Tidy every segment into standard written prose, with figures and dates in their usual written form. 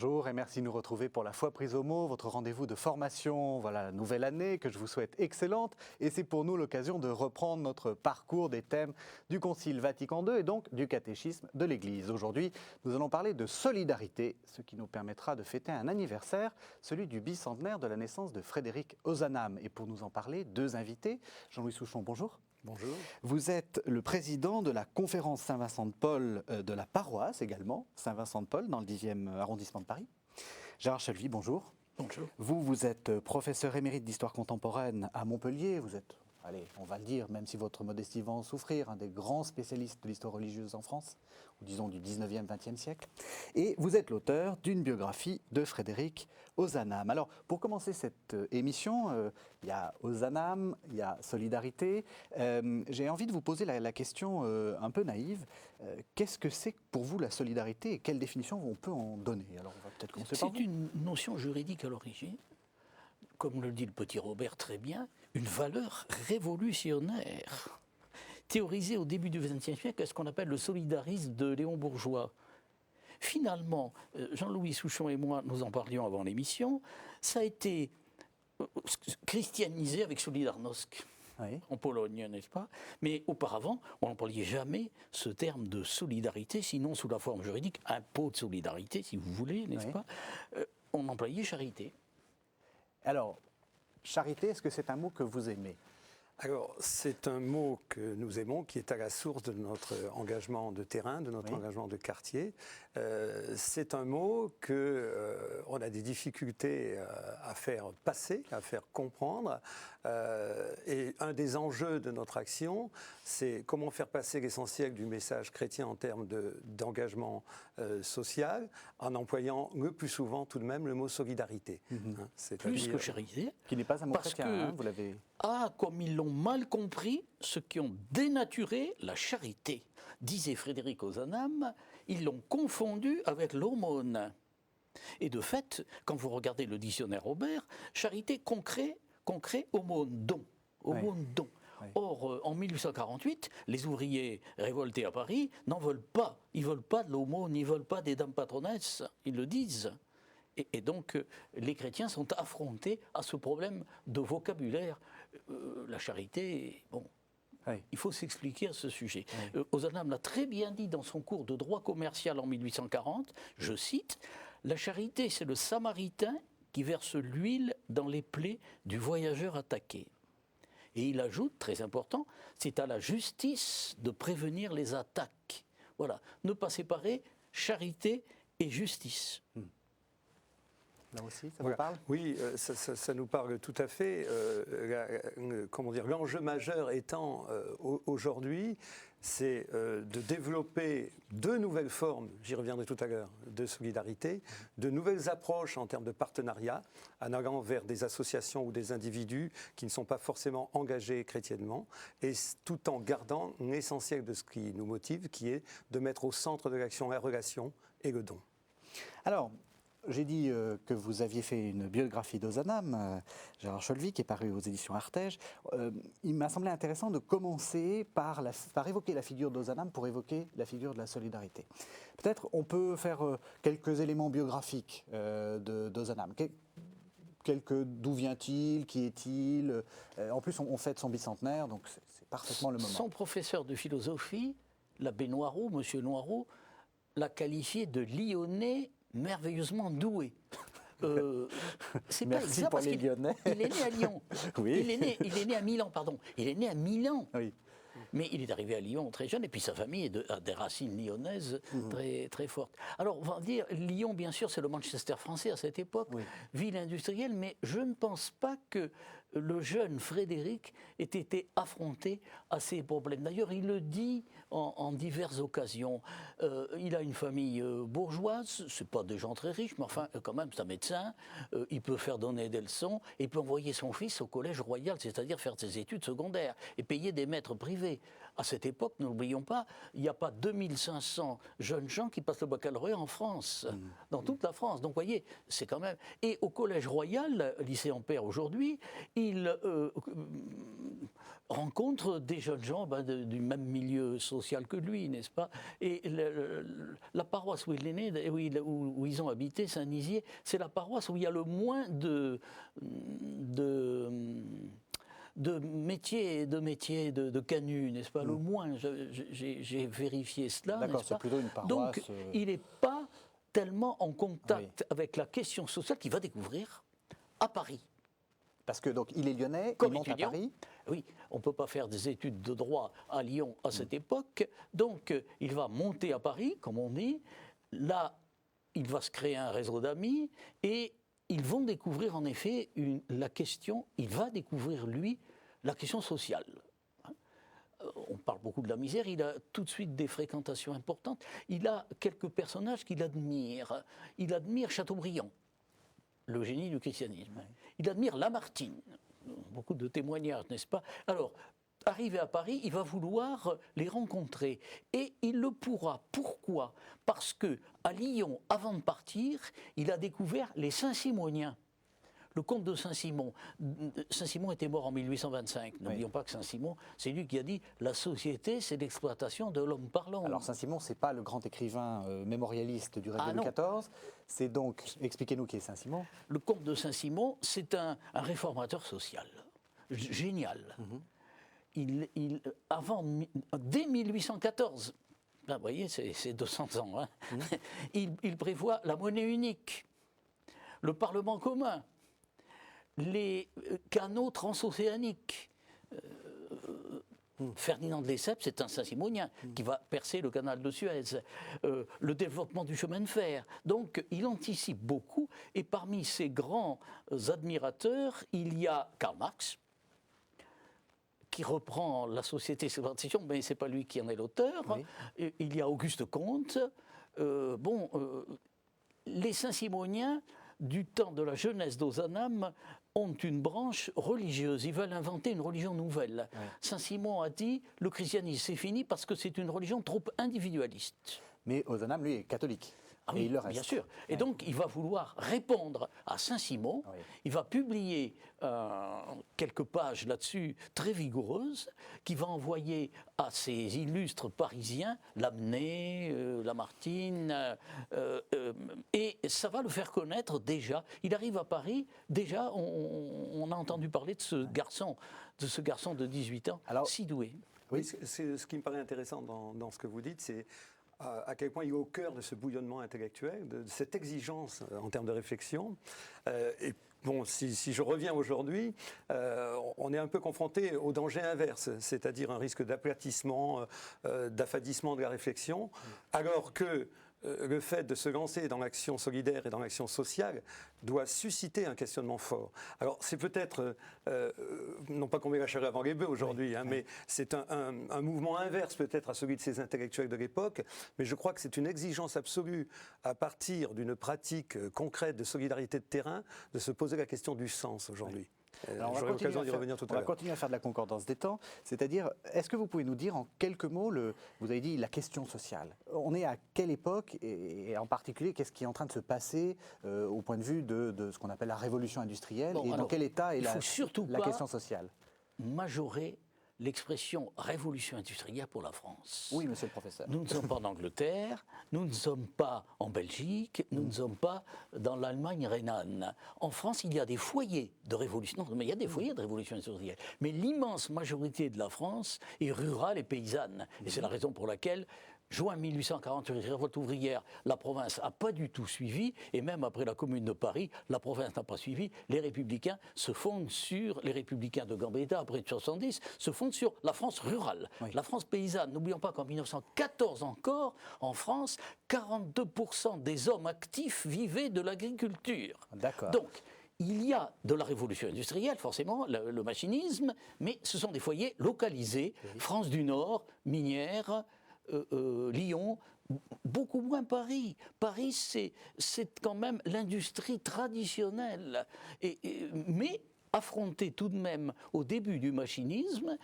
bonjour et merci de nous retrouver pour la foi prise au mot, votre rendez-vous de formation, voilà la nouvelle année que je vous souhaite excellente et c'est pour nous l'occasion de reprendre notre parcours des thèmes du Concile Vatican II et donc du catéchisme de l'Église. Aujourd'hui, nous allons parler de solidarité, ce qui nous permettra de fêter un anniversaire, celui du bicentenaire de la naissance de Frédéric Ozanam. Et pour nous en parler, deux invités. Jean-Louis Souchon, bonjour. Bonjour. Vous êtes le président de la conférence Saint-Vincent-de-Paul de la paroisse également, Saint-Vincent-de-Paul, dans le 10e arrondissement de Paris. Gérard Chalvy, bonjour. Bonjour. Vous êtes professeur émérite d'histoire contemporaine à Montpellier. Vous êtes, allez, on va le dire, même si votre modestie va en souffrir, un des grands spécialistes de l'histoire religieuse en France, ou disons du 19e, 20e siècle. Et vous êtes l'auteur d'une biographie de Frédéric Ozanam. Alors, pour commencer cette émission, il y a Ozanam, il y a solidarité. J'ai envie de vous poser la question un peu naïve. Qu'est-ce que c'est pour vous la solidarité et quelle définition on peut en donner? Alors, on va peut-être commencer par vous. C'est une notion juridique à l'origine, comme le dit le petit Robert très bien, une valeur révolutionnaire, théorisée au début du XXe siècle, ce qu'on appelle le solidarisme de Léon Bourgeois. Finalement, Jean-Louis Souchon et moi, nous en parlions avant l'émission, ça a été christianisé avec Solidarnosc. Oui. En Pologne, n'est-ce pas? Mais auparavant, on n'employait jamais ce terme de solidarité, sinon sous la forme juridique, impôt de solidarité, si vous voulez, n'est-ce Oui. pas? On employait charité. Alors, charité, est-ce que c'est un mot que vous aimez? Alors, c'est un mot que nous aimons, qui est à la source de notre engagement de terrain, de notre engagement de quartier. C'est un mot que on a des difficultés à faire passer, à faire comprendre. Et un des enjeux de notre action, c'est comment faire passer l'essentiel du message chrétien en termes d'engagement social, en employant le plus souvent tout de même le mot solidarité. Plus que charité. Qui n'est pas un mot Parce chrétien, que- hein, vous l'avez... Ah, comme ils l'ont mal compris, ceux qui ont dénaturé la charité. Disait Frédéric Ozanam, ils l'ont confondu avec l'aumône. Et de fait, quand vous regardez le dictionnaire Robert, charité, concret, aumône, don. Aumône, don. Oui. Or, en 1848, les ouvriers révoltés à Paris n'en veulent pas. Ils ne veulent pas de l'aumône, ils ne veulent pas des dames patronesses. Ils le disent. Et donc, les chrétiens sont affrontés à ce problème de vocabulaire. La charité, bon, Oui. il faut s'expliquer à ce sujet. Ozanam l'a très bien dit dans son cours de droit commercial en 1840, je cite, « La charité, c'est le samaritain qui verse l'huile dans les plaies du voyageur attaqué. » Et il ajoute, très important, c'est à la justice de prévenir les attaques. Voilà, ne pas séparer charité et justice. Là aussi, ça Voilà. vous parle? Oui, ça nous parle tout à fait. Comment dire, l'enjeu majeur étant aujourd'hui, c'est de développer de nouvelles formes, j'y reviendrai tout à l'heure, de solidarité, de nouvelles approches en termes de partenariat, en allant vers des associations ou des individus qui ne sont pas forcément engagés chrétiennement, et tout en gardant l'essentiel de ce qui nous motive, qui est de mettre au centre de l'action la relation et le don. Alors, j'ai dit que vous aviez fait une biographie d'Ozanam, Gérard Chalvy, qui est paru aux éditions Artege. Il m'a semblé intéressant de commencer par évoquer la figure d'Ozanam pour évoquer la figure de la solidarité. Peut-être on peut faire quelques éléments biographiques d'Ozanam. D'où vient-il? Qui est-il? En plus, on fête son bicentenaire, donc c'est parfaitement le moment. Son professeur de philosophie, l'abbé Noireau, monsieur Noireau, l'a qualifié de Lyonnais merveilleusement doué. C'est pas Merci exact pour parce les qu'il Lyonnais. il est né à Lyon. Oui. Il est né à Milan, pardon. Il est né à Milan. Oui. Mais il est arrivé à Lyon très jeune, et puis sa famille a des racines lyonnaises très, très fortes. Alors, on va dire, Lyon, bien sûr, c'est le Manchester français à cette époque, Oui. ville industrielle, mais je ne pense pas que le jeune Frédéric ait été affronté à ces problèmes. D'ailleurs, il le dit en diverses occasions. Il a une famille bourgeoise, c'est pas des gens très riches, mais enfin, quand même, c'est un médecin, il peut faire donner des leçons, et il peut envoyer son fils au collège royal, c'est-à-dire faire ses études secondaires, et payer des maîtres privés. à cette époque, n'oublions pas, il n'y a pas 2500 jeunes gens qui passent le baccalauréat en France, dans toute la France. Donc, vous voyez, c'est quand même... Et au Collège Royal, lycée Ampère aujourd'hui, il rencontre des jeunes gens du même milieu social que lui, n'est-ce pas? Et la paroisse où il est né, où ils ont habité, Saint-Nizier, c'est la paroisse où il y a le moins de métiers, de canuts, n'est-ce pas? Le moins, j'ai vérifié cela, D'accord, n'est-ce pas? c'est plutôt une paroisse... Donc, il n'est pas tellement en contact avec la question sociale qu'il va découvrir à Paris. Parce que donc il est lyonnais, Comme il monte étudiant. à Paris. Oui, on ne peut pas faire des études de droit à Lyon à cette époque. Donc, il va monter à Paris, comme on dit. Là, il va se créer un réseau d'amis et ils vont découvrir en effet la question, il va découvrir lui la question sociale. On parle beaucoup de la misère, il a tout de suite des fréquentations importantes. Il a quelques personnages qu'il admire. Il admire Chateaubriand, le génie du christianisme. Il admire Lamartine, beaucoup de témoignages, n'est-ce pas? Alors, arrivé à Paris, il va vouloir les rencontrer. Et il le pourra. Pourquoi? Parce que à Lyon, avant de partir, il a découvert les Saint-Simoniens. Le comte de Saint-Simon. Saint-Simon était mort en 1825. N'oublions pas que Saint-Simon, c'est lui qui a dit « La société, c'est l'exploitation de l'homme parlant ». Alors Saint-Simon, c'est pas le grand écrivain mémorialiste du règne de Louis XIV. C'est donc, expliquez-nous qui est Saint-Simon. Le comte de Saint-Simon, c'est un réformateur social. Génial. Dès 1814, là, vous voyez, c'est 200 ans, hein, il prévoit la monnaie unique, le Parlement commun, les canaux transocéaniques. Ferdinand de Lesseps, c'est un Saint-Simonien qui va percer le canal de Suez, le développement du chemin de fer. Donc il anticipe beaucoup, et parmi ses grands admirateurs, il y a Karl Marx, qui reprend La société et ses traditions, mais ce n'est pas lui qui en est l'auteur. Oui. Il y a Auguste Comte. Les Saint-Simoniens, du temps de la jeunesse d'Ozanam, ont une branche religieuse. Ils veulent inventer une religion nouvelle. Ouais. Saint-Simon a dit « le christianisme, c'est fini parce que c'est une religion trop individualiste ». Mais Ozanam, lui, est catholique. Ah oui, et il le reste. Bien sûr. Et donc, il va vouloir répondre à Saint-Simon. Oui. Il va publier quelques pages là-dessus très vigoureuses, qu'il va envoyer à ses illustres parisiens, Lamennais, Lamartine, et ça va le faire connaître déjà. Il arrive à Paris, déjà, on a entendu parler de ce garçon de 18 ans, si doué. Oui, ce qui me paraît intéressant dans ce que vous dites, c'est à quel point il est au cœur de ce bouillonnement intellectuel, de cette exigence en termes de réflexion. Et bon, si je reviens aujourd'hui, on est un peu confronté au danger inverse, c'est-à-dire un risque d'aplatissement, d'affadissement de la réflexion, alors que le fait de se lancer dans l'action solidaire et dans l'action sociale doit susciter un questionnement fort. Alors c'est peut-être, non pas qu'on met la charrue avant les bœufs aujourd'hui, mais c'est un mouvement inverse peut-être à celui de ces intellectuels de l'époque, mais je crois que c'est une exigence absolue à partir d'une pratique concrète de solidarité de terrain, de se poser la question du sens aujourd'hui. J'aurai l'occasion d'y revenir tout à l'heure. On va continuer à faire de la concordance des temps, c'est-à-dire, est-ce que vous pouvez nous dire en quelques mots, vous avez dit la question sociale. On est à quelle époque et en particulier, qu'est-ce qui est en train de se passer au point de vue de ce qu'on appelle la révolution industrielle et dans quel état est la question sociale? Majorer l'expression révolution industrielle pour la France. Oui, monsieur le professeur. Nous ne sommes pas en Angleterre, nous ne sommes pas en Belgique, nous ne sommes pas dans l'Allemagne rhénane. En France, il y a des foyers de révolution. Non, mais il y a des foyers de révolution industrielle. Mais l'immense majorité de la France est rurale et paysanne. Et c'est la raison pour laquelle, juin 1848, révolte ouvrière, la province n'a pas du tout suivi, et même après la Commune de Paris, la province n'a pas suivi. Les Républicains se fondent sur, les Républicains de Gambetta, après 70, se fondent sur la France rurale, la France paysanne. N'oublions pas qu'en 1914 encore, en France, 42% des hommes actifs vivaient de l'agriculture. D'accord. Donc, il y a de la révolution industrielle, forcément, le machinisme, mais ce sont des foyers localisés. France du Nord, minière, Lyon, beaucoup moins Paris. Paris, c'est quand même l'industrie traditionnelle. Mais affronter tout de même au début du machinisme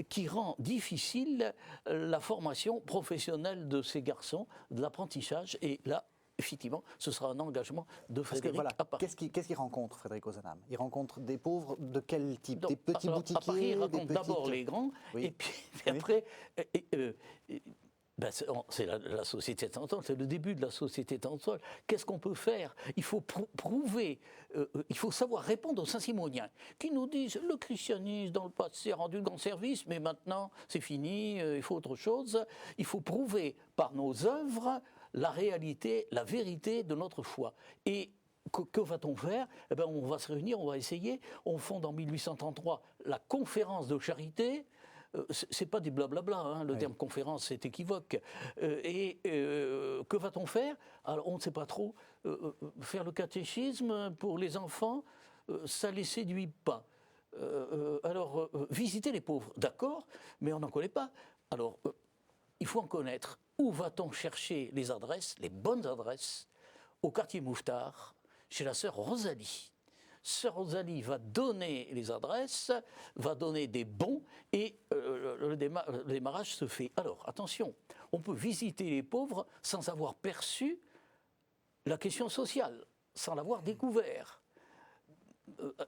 qui rend difficile la formation professionnelle de ces garçons, de l'apprentissage. Et là, effectivement, ce sera un engagement de Frédéric voilà, à Paris. qu'est-ce qu'il rencontre, Frédéric Ozanam? Il rencontre des pauvres de quel type? Donc, des petits alors, boutiquiers? à Paris, il des raconte d'abord petites- les grands, Oui. et puis Oui. après, ben, c'est la société centrale, c'est le début de la société centrale. Qu'est-ce qu'on peut faire? Il faut prouver, il faut savoir répondre aux Saint-Simoniens qui nous disent le christianisme dans le passé a rendu grand service, mais maintenant c'est fini, il faut autre chose. Il faut prouver par nos œuvres la réalité, la vérité de notre foi. Et que va-t-on faire? Eh ben, on va se réunir, on va essayer. On fonde en 1833 la conférence de charité. C'est pas des blablabla, hein, le terme conférence c'est équivoque. Que va-t-on faire? Alors on ne sait pas trop. Faire le catéchisme pour les enfants, ça les séduit pas. Visiter les pauvres, d'accord, mais on n'en connaît pas. Alors, il faut en connaître. Où va-t-on chercher les adresses, les bonnes adresses? Au quartier Mouffetard, chez la sœur Rosalie. Sœur Rosalie va donner les adresses, va donner des bons, et le démarrage se fait. Alors, attention, on peut visiter les pauvres sans avoir perçu la question sociale, sans l'avoir découvert.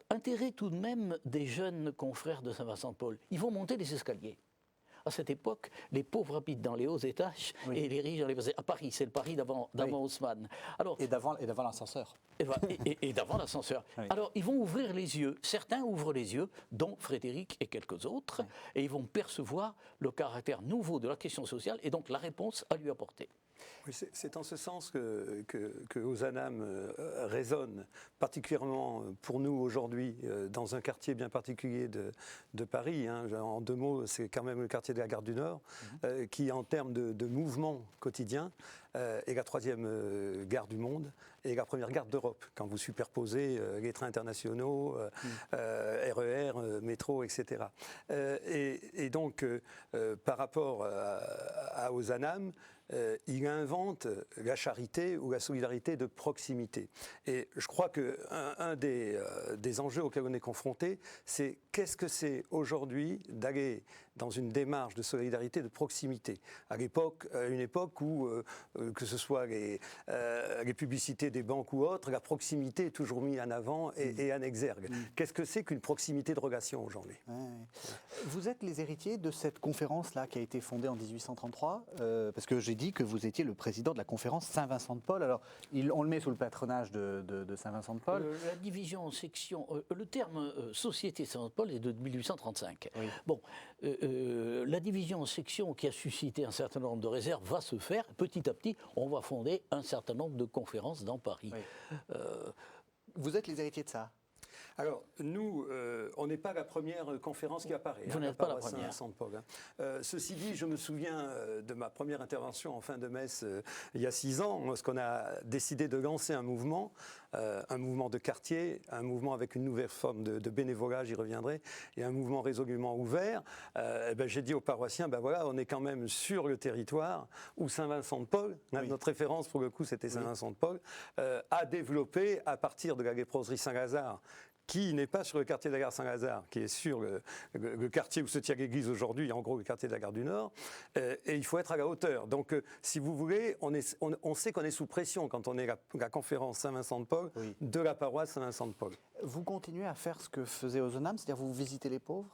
Intérêt tout de même des jeunes confrères de Saint-Vincent-de-Paul. Ils vont monter les escaliers. À cette époque, les pauvres habitent dans les hauts étages et les riches dans les bas étages. À Paris, c'est le Paris d'avant Haussmann. Alors, Et d'avant l'ascenseur. et d'avant l'ascenseur. Oui. Alors, ils vont ouvrir les yeux. Certains ouvrent les yeux, dont Frédéric et quelques autres, et ils vont percevoir le caractère nouveau de la question sociale et donc la réponse à lui apporter. Oui, c'est en ce sens que Ozanam résonne particulièrement pour nous aujourd'hui dans un quartier bien particulier de Paris. Hein. En 2 mots, c'est quand même le quartier de la Gare du Nord, qui en termes de mouvement quotidien est la 3e gare du monde et la première gare d'Europe. Quand vous superposez les trains internationaux, RER, métro, etc. Et donc, par rapport à Ozanam, il invente la charité ou la solidarité de proximité. Et je crois qu'un des enjeux auxquels on est confronté, c'est qu'est-ce que c'est aujourd'hui d'aller dans une démarche de solidarité de proximité. À une époque où, que ce soit les publicités des banques ou autres, la proximité est toujours mise en avant et en exergue. Qu'est-ce que c'est qu'une proximité de relation aujourd'hui? Vous êtes les héritiers de cette conférence-là qui a été fondée en 1833, parce que j'ai dit que vous étiez le président de la conférence Saint-Vincent-de-Paul. Alors, on le met sous le patronage de Saint-Vincent-de-Paul. La division en section, le terme Société Saint-Vincent-de-Paul est de 1835. Oui. Bon, la division en section qui a suscité un certain nombre de réserves va se faire. Petit à petit, on va fonder un certain nombre de conférences dans Paris. Oui. Vous êtes les héritiers de ça? Alors, nous, on n'est pas la première conférence qui apparaît. Vous n'êtes pas la paroisse première. Saint-Paul, hein. Ceci dit, je me souviens de ma première intervention en fin de messe il y a 6 ans, lorsqu'on a décidé de lancer un mouvement de quartier, un mouvement avec une nouvelle forme de bénévolat, j'y reviendrai, et un mouvement résolument ouvert. J'ai dit aux paroissiens, voilà, on est quand même sur le territoire où Saint-Vincent-de-Paul, notre référence pour le coup c'était Saint-Vincent-de-Paul, a développé à partir de la léproserie Saint-Lazare, qui n'est pas sur le quartier de la gare Saint-Lazare, qui est sur le quartier où se tient l'église aujourd'hui, en gros le quartier de la gare du Nord, et il faut être à la hauteur. Donc, si vous voulez, on sait qu'on est sous pression quand on est la conférence Saint-Vincent-de-Paul de la paroisse Saint-Vincent-de-Paul. Vous continuez à faire ce que faisait Ozanam, c'est-à-dire vous visitez les pauvres?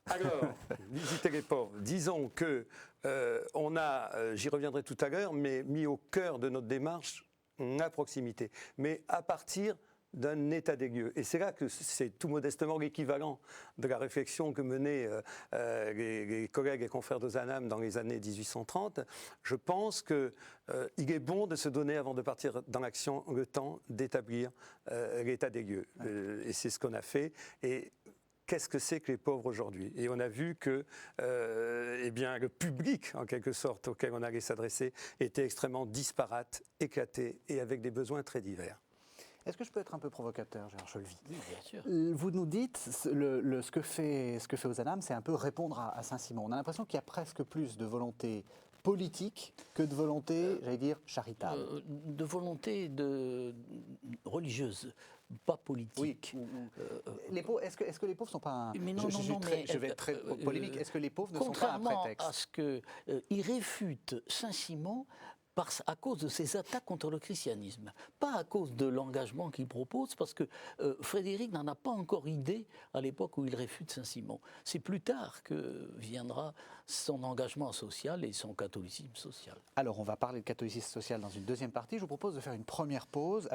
Alors, visiter les pauvres. Disons que on a, j'y reviendrai tout à l'heure, mais mis au cœur de notre démarche la proximité. Mais à partir d'un état des lieux. Et c'est là que c'est tout modestement l'équivalent de la réflexion que menaient les collègues et confrères d'Ozanam dans les années 1830. Je pense qu'il est bon de se donner, avant de partir dans l'action, le temps d'établir l'état des lieux. Et c'est ce qu'on a fait. Et qu'est-ce que c'est que les pauvres aujourd'hui? Et on a vu que le public, en quelque sorte, auquel on allait s'adresser, était extrêmement disparate, éclaté et avec des besoins très divers. Est-ce que je peux être un peu provocateur, Gérard Cholvy? Oui, bien sûr. Vous nous dites, ce que fait Ozanam, c'est un peu répondre à Saint-Simon. On a l'impression qu'il y a presque plus de volonté politique que de volonté, j'allais dire, charitable. De volonté religieuse, pas politique. Les pauvres, est-ce que les pauvres ne sont pas un... Mais non, je vais être très polémique. Est-ce que les pauvres ne sont pas un contrairement prétexte? à ce qu'il réfute Saint-Simon à cause de ses attaques contre le christianisme, pas à cause de l'engagement qu'il propose, parce que Frédéric n'en a pas encore idée à l'époque où il réfute Saint-Simon. C'est plus tard que viendra son engagement social et son catholicisme social. Alors, on va parler de catholicisme social dans une deuxième partie. Je vous propose de faire une première pause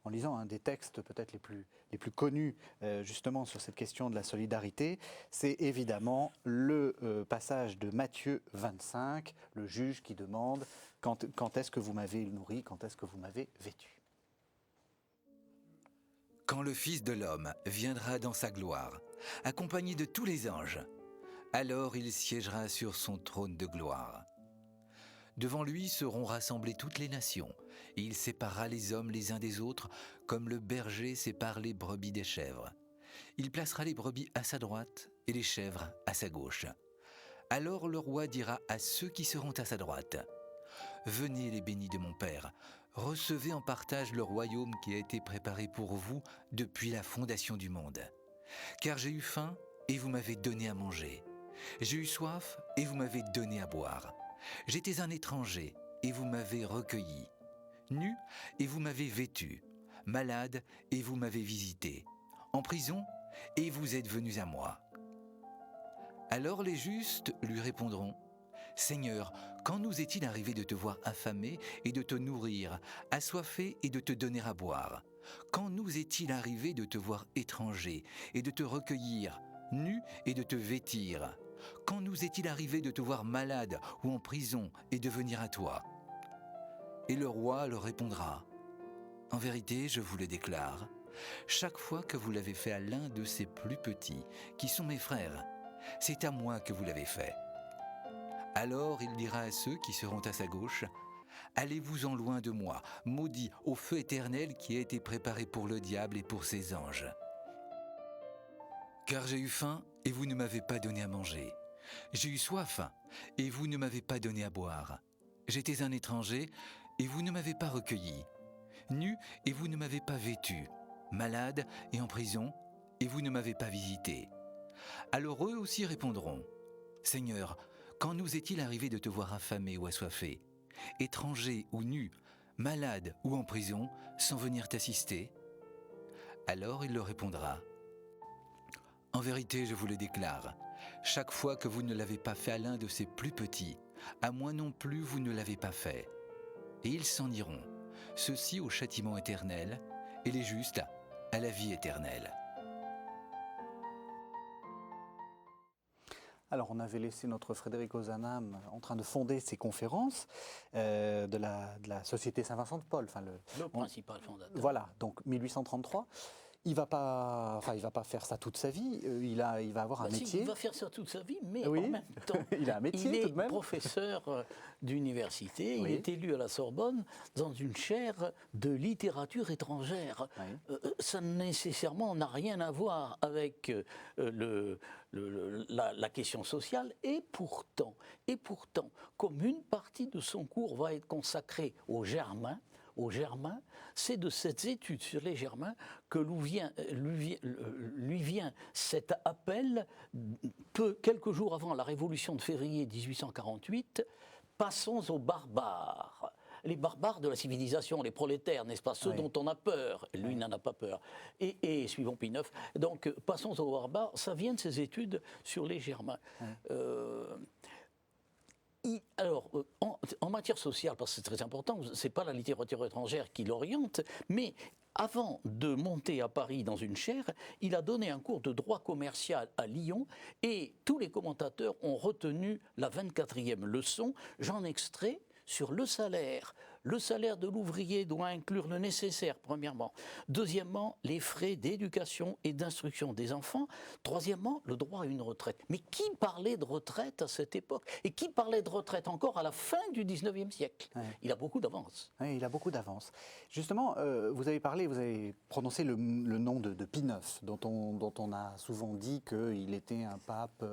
en lisant un des textes peut-être les plus connus justement sur cette question de la solidarité. C'est évidemment le passage de Matthieu 25, le juge qui demande quand est-ce que vous m'avez nourri, quand est-ce que vous m'avez vêtu. Quand le Fils de l'homme viendra dans sa gloire, accompagné de tous les anges, alors il siégera sur son trône de gloire. Devant lui seront rassemblées toutes les nations, et il séparera les hommes les uns des autres, comme le berger sépare les brebis des chèvres. Il placera les brebis à sa droite et les chèvres à sa gauche. Alors le roi dira à ceux qui seront à sa droite: Venez les bénis de mon Père, recevez en partage le royaume qui a été préparé pour vous depuis la fondation du monde. Car j'ai eu faim et vous m'avez donné à manger. J'ai eu soif et vous m'avez donné à boire. J'étais un étranger et vous m'avez recueilli. Nu et vous m'avez vêtu. Malade et vous m'avez visité. En prison et vous êtes venus à moi. Alors les justes lui répondront: Seigneur, quand nous est-il arrivé de te voir affamé et de te nourrir, assoiffé et de te donner à boire? Quand nous est-il arrivé de te voir étranger et de te recueillir, nu et de te vêtir? Quand nous est-il arrivé de te voir malade ou en prison et de venir à toi? Et le roi leur répondra: En vérité, je vous le déclare, chaque fois que vous l'avez fait à l'un de ces plus petits, qui sont mes frères, c'est à moi que vous l'avez fait. Alors il dira à ceux qui seront à sa gauche: Allez-vous-en loin de moi, maudits, au feu éternel qui a été préparé pour le diable et pour ses anges. Car j'ai eu faim et vous ne m'avez pas donné à manger. J'ai eu soif et vous ne m'avez pas donné à boire. J'étais un étranger et vous ne m'avez pas recueilli. Nu et vous ne m'avez pas vêtu. Malade et en prison et vous ne m'avez pas visité. Alors eux aussi répondront: Seigneur, quand nous est-il arrivé de te voir affamé ou assoiffé, étranger ou nu, malade ou en prison, sans venir t'assister? Alors il leur répondra: En vérité, je vous le déclare, chaque fois que vous ne l'avez pas fait à l'un de ces plus petits, à moi non plus vous ne l'avez pas fait. Et ils s'en iront, ceux-ci au châtiment éternel, et les justes à la vie éternelle. Alors, on avait laissé notre Frédéric Ozanam en train de fonder ses conférences de la Société Saint-Vincent de Paul. Le principal fondateur. Voilà, donc 1833. Il va pas faire ça toute sa vie. Il va avoir un métier. Il va faire ça toute sa vie, mais Oui. en même temps, il a un métier tout de même. Il est professeur d'université. Oui. Il est élu à la Sorbonne dans une chaire de littérature étrangère. Oui. Ça nécessairement n'a rien à voir avec la question sociale. Et pourtant, comme une partie de son cours va être consacrée aux Germains, c'est de cette étude sur les Germains que lui vient cet appel, quelques jours avant la Révolution de février 1848, passons aux barbares. Les barbares de la civilisation, les prolétaires, n'est-ce pas, ceux dont on a peur. Lui n'en a pas peur. Et suivons Pie IX. Donc, passons aux barbares, ça vient de ses études sur les Germains. Alors, en matière sociale, parce que c'est très important, ce n'est pas la littérature étrangère qui l'oriente, mais avant de monter à Paris dans une chaire, il a donné un cours de droit commercial à Lyon et tous les commentateurs ont retenu la 24e leçon. J'en extrais sur le salaire. Le salaire de l'ouvrier doit inclure le nécessaire, premièrement. Deuxièmement, les frais d'éducation et d'instruction des enfants. Troisièmement, le droit à une retraite. Mais qui parlait de retraite à cette époque? Et qui parlait de retraite encore à la fin du 19e siècle? Il a beaucoup d'avance. Oui, il a beaucoup d'avance. Justement, vous avez prononcé le nom de Pie IX, dont on a souvent dit qu'il était un pape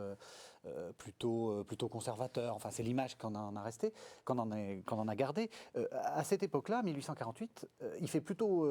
plutôt conservateur. Enfin, c'est l'image qu'on en a resté, qu'on en a gardé. À cette époque-là, 1848, il fait plutôt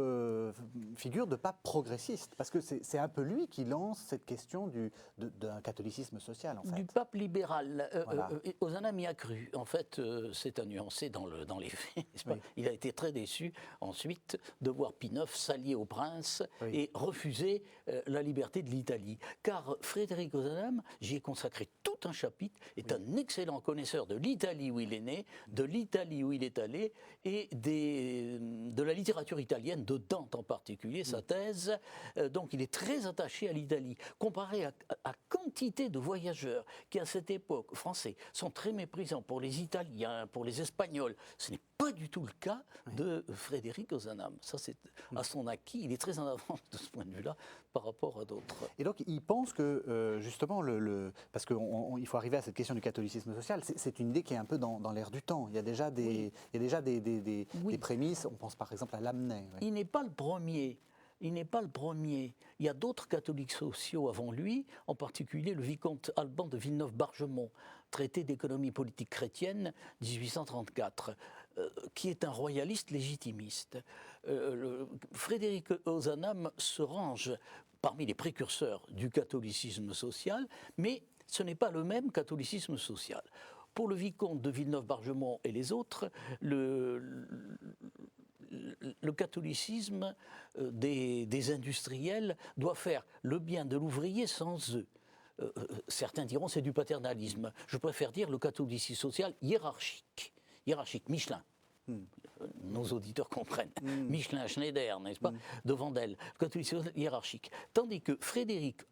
figure de pape progressiste, parce que c'est un peu lui qui lance cette question d'un catholicisme social, en fait. Du pape libéral. Voilà. Ozanam y a cru. En fait, c'est à nuancer dans les faits. N'est-ce pas ? Oui. Il a été très déçu ensuite de voir Pie IX s'allier au prince Oui. et refuser la liberté de l'Italie. Car Frédéric Ozanam, j'y ai consacré tout un chapitre, est un excellent connaisseur de l'Italie où il est né, de l'Italie où il est allé et de la littérature italienne, de Dante en particulier, sa thèse. Donc il est très attaché à l'Italie. Comparé à quantité de voyageurs qui, à cette époque, français, sont très méprisants pour les Italiens, pour les Espagnols, ce n'est pas du tout le cas de Frédéric Ozanam. Ça, c'est à son acquis. Il est très en avance de ce point de vue-là par rapport à d'autres. Et donc, il pense que, justement, parce qu'il faut arriver à cette question du catholicisme social, c'est une idée qui est un peu dans l'air du temps. Il y a déjà des prémices. On pense par exemple à Lamennais. Oui. Il n'est pas le premier. Il n'est pas le premier. Il y a d'autres catholiques sociaux avant lui, en particulier le vicomte Alban de Villeneuve-Bargemont, traité d'économie politique chrétienne, 1834, qui est un royaliste légitimiste. Frédéric Ozanam se range parmi les précurseurs du catholicisme social, mais ce n'est pas le même catholicisme social. Pour le vicomte de Villeneuve-Bargemont et les autres, le catholicisme des industriels doit faire le bien de l'ouvrier sans eux. Certains diront c'est du paternalisme. Je préfère dire le catholicisme social hiérarchique. Hiérarchique, Michelin. Nos auditeurs comprennent. Michelin, Schneider, n'est-ce pas, de Vandel. Le catholicisme social hiérarchique. Tandis que Frédéric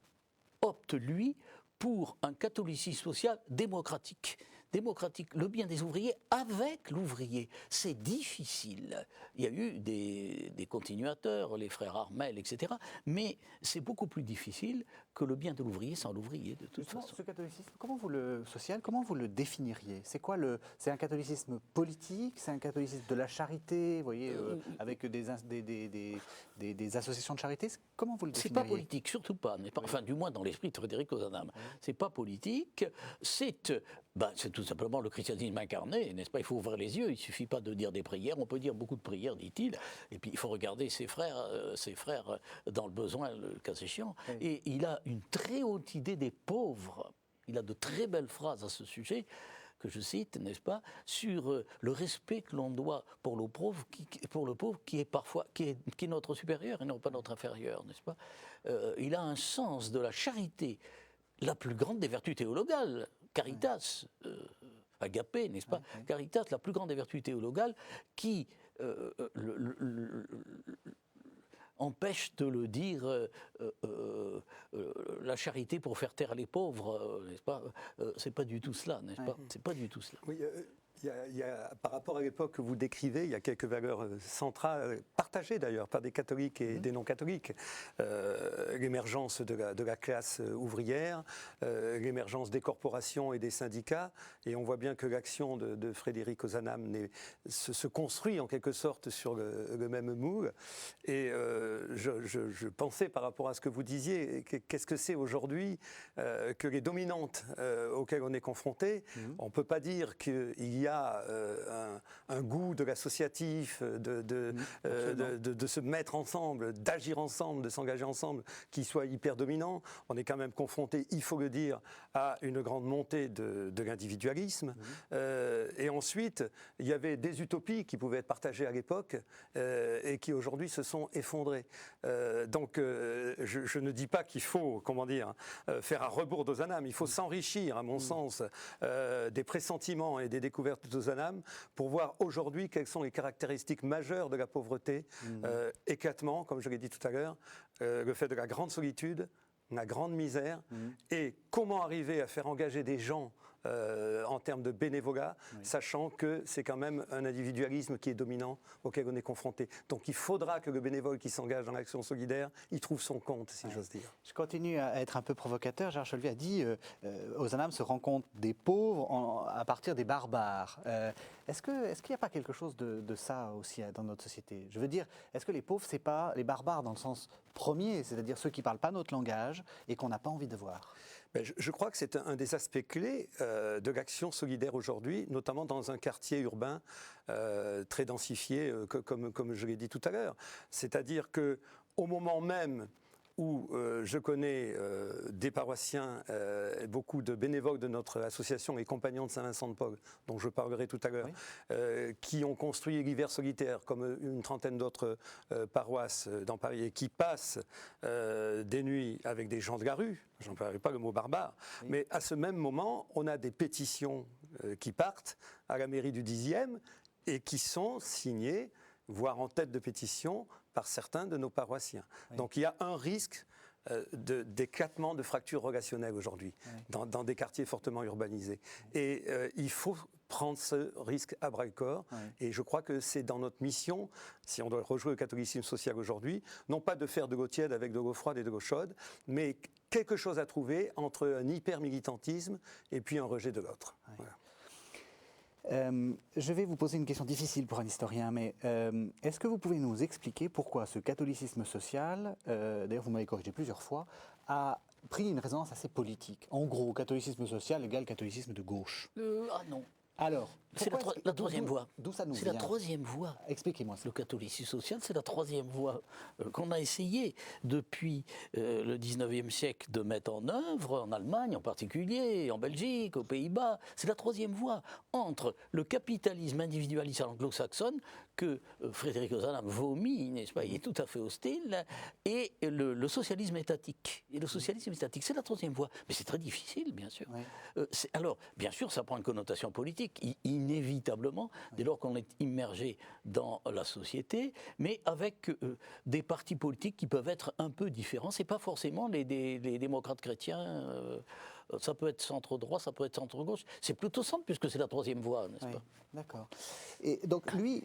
opte, lui, pour un catholicisme social démocratique. Démocratique, le bien des ouvriers avec l'ouvrier. C'est difficile. Il y a eu des continuateurs, les frères Armel, etc. Mais c'est beaucoup plus difficile que le bien de l'ouvrier sans l'ouvrier, de toute Justement, façon. ce catholicisme, comment vous le définiriez ? C'est un catholicisme politique, c'est un catholicisme de la charité, vous voyez, avec des associations de charité. Comment vous le C'est définiriez ? pas politique, surtout pas. Enfin, du moins dans l'esprit de Frédéric Ozanam. C'est pas politique. C'est tout simplement le christianisme incarné, n'est-ce pas ? Il faut ouvrir les yeux. Il suffit pas de dire des prières. On peut dire beaucoup de prières, dit-il. Et puis il faut regarder ses frères dans le besoin, le cas échéant. Oui. Et il a une très haute idée des pauvres. Il a de très belles phrases à ce sujet, que je cite, n'est-ce pas, sur le respect que l'on doit pour le pauvre qui est notre supérieur et non pas notre inférieur, n'est-ce pas ? Il a un sens de la charité, la plus grande des vertus théologales, caritas, agapé, n'est-ce pas ? Okay. Caritas, la plus grande des vertus théologales, qui empêche de le dire la charité pour faire taire les pauvres, n'est-ce pas ? C'est pas du tout cela, n'est-ce pas ? C'est pas du tout cela. Oui, par rapport à l'époque que vous décrivez, il y a quelques valeurs centrales, partagées d'ailleurs par des catholiques et des non-catholiques. L'émergence de la classe ouvrière, l'émergence des corporations et des syndicats. Et on voit bien que l'action de Frédéric Ozanam se construit en quelque sorte sur le même moule. Et je pensais par rapport à ce que vous disiez, qu'est-ce que c'est aujourd'hui que les dominantes auxquelles on est confronté. On ne peut pas dire qu'il y a un goût de l'associatif, de se mettre ensemble, d'agir ensemble, de s'engager ensemble, qui soit hyper dominant. On est quand même confronté, il faut le dire, à une grande montée de l'individualisme. Et ensuite, il y avait des utopies qui pouvaient être partagées à l'époque et qui aujourd'hui se sont effondrées. Donc, je ne dis pas qu'il faut, faire un rebours d'Ozanam. Il faut s'enrichir, à mon sens, des pressentiments et des découvertes d'Ozanam pour voir aujourd'hui quelles sont les caractéristiques majeures de la pauvreté, éclatement, comme je l'ai dit tout à l'heure, le fait de la grande solitude, la grande misère, et comment arriver à faire engager des gens en termes de bénévolat, sachant que c'est quand même un individualisme qui est dominant auquel on est confronté. Donc il faudra que le bénévole qui s'engage dans l'action solidaire, il trouve son compte, si j'ose dire. Je continue à être un peu provocateur. Gérard Cholvy a dit Ozanam se rend compte des pauvres à partir des barbares. Est-ce qu'il n'y a pas quelque chose de ça aussi dans notre société? Je veux dire, est-ce que les pauvres, c'est pas les barbares dans le sens premier, c'est-à-dire ceux qui ne parlent pas notre langage et qu'on n'a pas envie de voir? Je crois que c'est un des aspects clés de l'action solidaire aujourd'hui, notamment dans un quartier urbain très densifié, comme je l'ai dit tout à l'heure. C'est-à-dire qu'au moment même où je connais des paroissiens, beaucoup de bénévoles de notre association, les Compagnons de Saint-Vincent-de-Paul, dont je parlerai tout à l'heure, qui ont construit l'hiver solitaire, comme une trentaine d'autres paroisses dans Paris, et qui passent des nuits avec des gens de la rue, j'en parlerai pas le mot barbare, mais à ce même moment, on a des pétitions qui partent à la mairie du 10e et qui sont signées, voire en tête de pétition, par certains de nos paroissiens. Oui. Donc il y a un risque d'éclatement de fractures relationnelles aujourd'hui, dans des quartiers fortement urbanisés. Et il faut prendre ce risque à bras-le-corps. Et je crois que c'est dans notre mission, si on doit rejouer le catholicisme social aujourd'hui, non pas de faire de l'eau tiède avec de l'eau froide et de l'eau chaude, mais quelque chose à trouver entre un hyper-militantisme et puis un rejet de l'autre. Voilà. Je vais vous poser une question difficile pour un historien, mais est-ce que vous pouvez nous expliquer pourquoi ce catholicisme social, d'ailleurs vous m'avez corrigé plusieurs fois, a pris une résonance assez politique? En gros, catholicisme social égale catholicisme de gauche. Ah non. Alors, c'est la troisième voie. D'où ça nous vient? C'est la troisième voie. Expliquez-moi ça. Le catholicisme social, c'est la troisième voie qu'on a essayé depuis le 19e siècle de mettre en œuvre, en Allemagne en particulier, en Belgique, aux Pays-Bas. C'est la troisième voie entre le capitalisme individualiste anglo-saxonne que Frédéric Ozanam vomit, n'est-ce pas? Il est tout à fait hostile, et le socialisme étatique. Et le socialisme étatique, c'est la troisième voie. Mais c'est très difficile, bien sûr. Oui. Alors, bien sûr, ça prend une connotation politique, inévitablement, dès lors qu'on est immergé dans la société, mais avec des partis politiques qui peuvent être un peu différents. Ce n'est pas forcément les démocrates chrétiens. Ça peut être centre-droit, ça peut être centre-gauche. C'est plutôt centre, puisque c'est la troisième voie, n'est-ce pas? D'accord. Et donc, lui,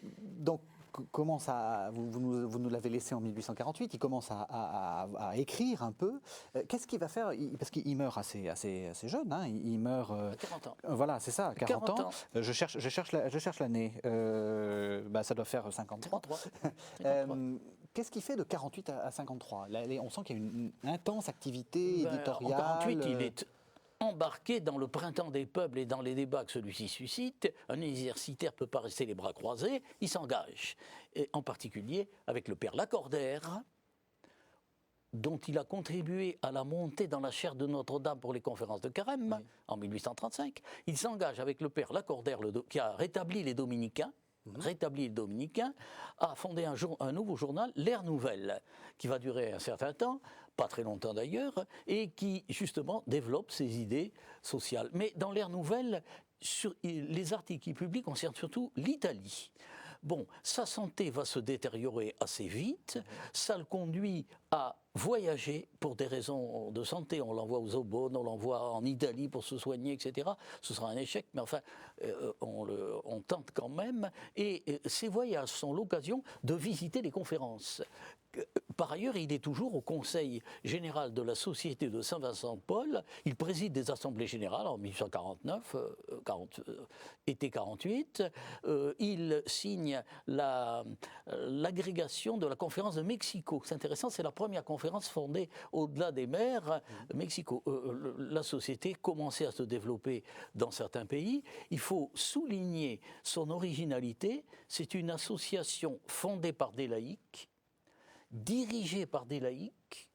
commence à... Vous nous l'avez laissé en 1848, il commence à écrire un peu. Qu'est-ce qu'il va faire? Parce qu'il meurt assez jeune, hein, il meurt... À 40 ans. Voilà, c'est ça, 40 ans. Je cherche l'année. Ça doit faire 53. 53. Qu'est-ce qu'il fait de 48 à 53? Là, on sent qu'il y a une intense activité éditoriale. En 48, il est embarqué dans le printemps des peuples et dans les débats que celui-ci suscite. Un universitaire ne peut pas rester les bras croisés, il s'engage. Et en particulier avec le père Lacordaire, dont il a contribué à la montée dans la chaire de Notre-Dame pour les conférences de Carême, en 1835. Il s'engage avec le père Lacordaire, qui a rétabli les dominicains, a fondé un nouveau journal, l'Ère Nouvelle, qui va durer un certain temps, pas très longtemps d'ailleurs, et qui justement développe ses idées sociales. Mais dans l'Ère Nouvelle, les articles qu'il publie concernent surtout l'Italie. Bon, sa santé va se détériorer assez vite, ça le conduit à voyager pour des raisons de santé. On l'envoie aux aumônes, on l'envoie en Italie pour se soigner, etc. Ce sera un échec, mais enfin, on tente quand même. Et ces voyages sont l'occasion de visiter les conférences. Par ailleurs, il est toujours au Conseil général de la Société de Saint-Vincent-de-Paul. Il préside des assemblées générales en 1849, été 48. Il signe l'agrégation de la conférence de Mexico. C'est intéressant, c'est la première conférence fondée au-delà des mers, Mexico. La société commençait à se développer dans certains pays. Il faut souligner son originalité. C'est une association fondée par des laïcs, dirigés par des laïcs,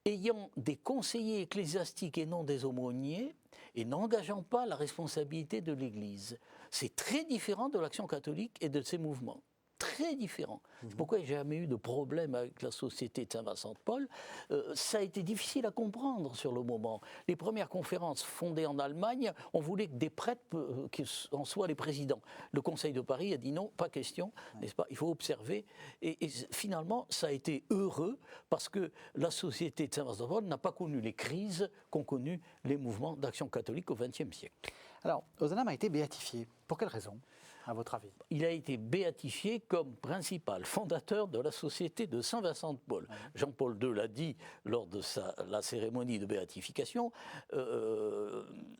ayant des conseillers ecclésiastiques et non des aumôniers, et n'engageant pas la responsabilité de l'Église. C'est très différent de l'Action catholique et de ses mouvements. Très différent. C'est pourquoi il n'y a jamais eu de problème avec la Société de Saint-Vincent-de-Paul. Ça a été difficile à comprendre sur le moment. Les premières conférences fondées en Allemagne, on voulait que des prêtres en soient les présidents. Le Conseil de Paris a dit non, pas question, n'est-ce pas? Il faut observer. Et finalement, ça a été heureux parce que la Société de Saint-Vincent-de-Paul n'a pas connu les crises qu'ont connues les mouvements d'action catholique au XXe siècle. Alors, Ozanam a été béatifié. Pour quelle raison? à votre avis? Il a été béatifié comme principal fondateur de la Société de Saint-Vincent de Paul. Jean-Paul II l'a dit lors de la cérémonie de béatification.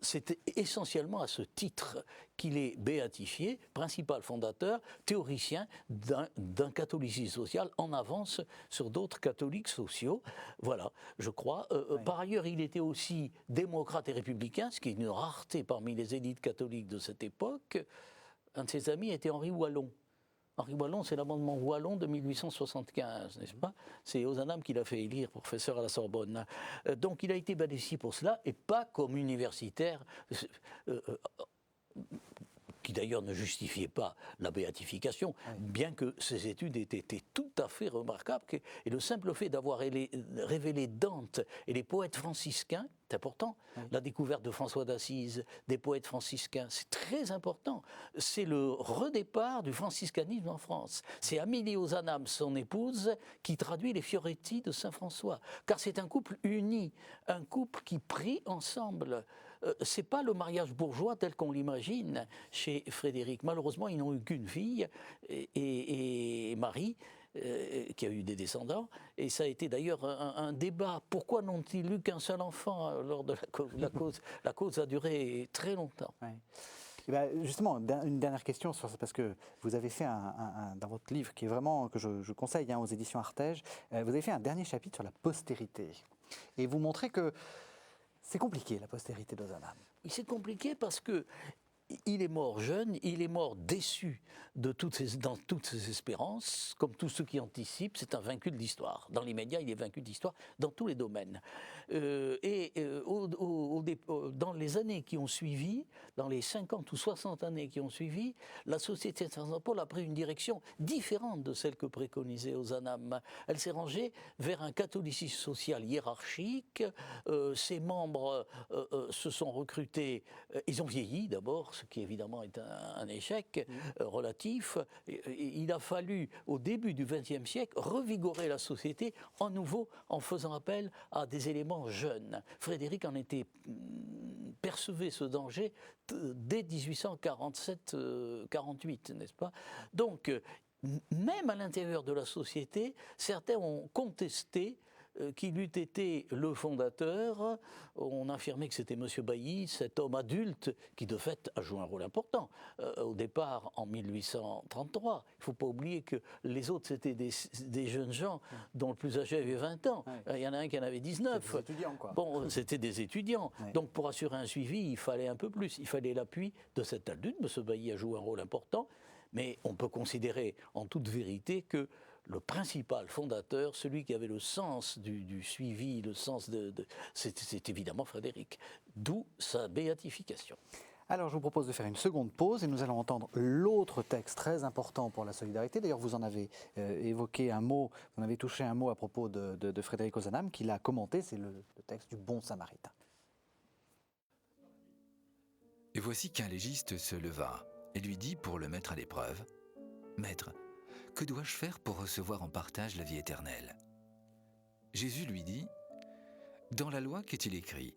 C'était essentiellement à ce titre qu'il est béatifié, principal fondateur, théoricien d'un catholicisme social en avance sur d'autres catholiques sociaux. Voilà, je crois. Par ailleurs, il était aussi démocrate et républicain, ce qui est une rareté parmi les élites catholiques de cette époque. Un de ses amis était Henri Wallon. Henri Wallon, c'est l'amendement Wallon de 1875, n'est-ce pas? C'est Ozanam qui l'a fait élire professeur à la Sorbonne. Donc il a été bénéficié pour cela, et pas comme universitaire, qui d'ailleurs ne justifiait pas la béatification, bien que ses études aient été tout à fait remarquables. Et le simple fait d'avoir révélé Dante et les poètes franciscains, c'est important. La découverte de François d'Assise, des poètes franciscains, c'est très important. C'est le redépart du franciscanisme en France. C'est Amélie Ozanam, son épouse, qui traduit les Fioretti de Saint François. Car c'est un couple uni, un couple qui prie ensemble. C'est pas le mariage bourgeois tel qu'on l'imagine chez Frédéric. Malheureusement, ils n'ont eu qu'une fille, et Marie, qui a eu des descendants, et ça a été d'ailleurs un débat. Pourquoi n'ont-ils eu qu'un seul enfant lors de la cause? La cause a duré très longtemps. Ouais. Et ben justement, une dernière question, parce que vous avez fait dans votre livre, qui est vraiment, que je conseille aux éditions Artege, vous avez fait un dernier chapitre sur la postérité. Et vous montrez que c'est compliqué, la postérité d'Ozanam. C'est compliqué parce que il est mort jeune, il est mort déçu dans toutes ses espérances, comme tous ceux qui anticipent. C'est un vaincu de l'histoire. Dans les médias, il est vaincu de l'histoire dans tous les domaines. Dans les années qui ont suivi, dans les 50 ou 60 années qui ont suivi, la Société de Saint-Paul a pris une direction différente de celle que préconisait Ozanam. Elle s'est rangée vers un catholicisme social hiérarchique. Ses membres se sont recrutés, ils ont vieilli d'abord, ce qui évidemment est un échec relatif. Il a fallu, au début du XXe siècle, revigorer la société en nouveau en faisant appel à des éléments jeunes. Frédéric en était percevait ce danger dès 1847-48, n'est-ce pas? Donc, même à l'intérieur de la société, certains ont contesté qu'il eût été le fondateur. On affirmait que c'était M. Bailly, cet homme adulte qui de fait a joué un rôle important au départ en 1833. Il ne faut pas oublier que les autres c'était des jeunes gens dont le plus âgé avait 20 ans. Il y en a un qui en avait 19. C'était des étudiants, quoi. Bon, c'était des étudiants. Ouais. Donc pour assurer un suivi, il fallait un peu plus. Il fallait l'appui de cet adulte. M. Bailly a joué un rôle important. Mais on peut considérer en toute vérité que le principal fondateur, celui qui avait le sens du suivi, le sens c'est évidemment Frédéric. D'où sa béatification. Alors, je vous propose de faire une seconde pause et nous allons entendre l'autre texte très important pour la solidarité. D'ailleurs, vous en avez évoqué un mot, vous en avez touché un mot à propos de Frédéric Ozanam, qui l'a commenté, c'est le texte du Bon Samaritain. Et voici qu'un légiste se leva et lui dit pour le mettre à l'épreuve, « Maître, que dois-je faire pour recevoir en partage la vie éternelle ?» Jésus lui dit, « Dans la loi qu'est-il écrit?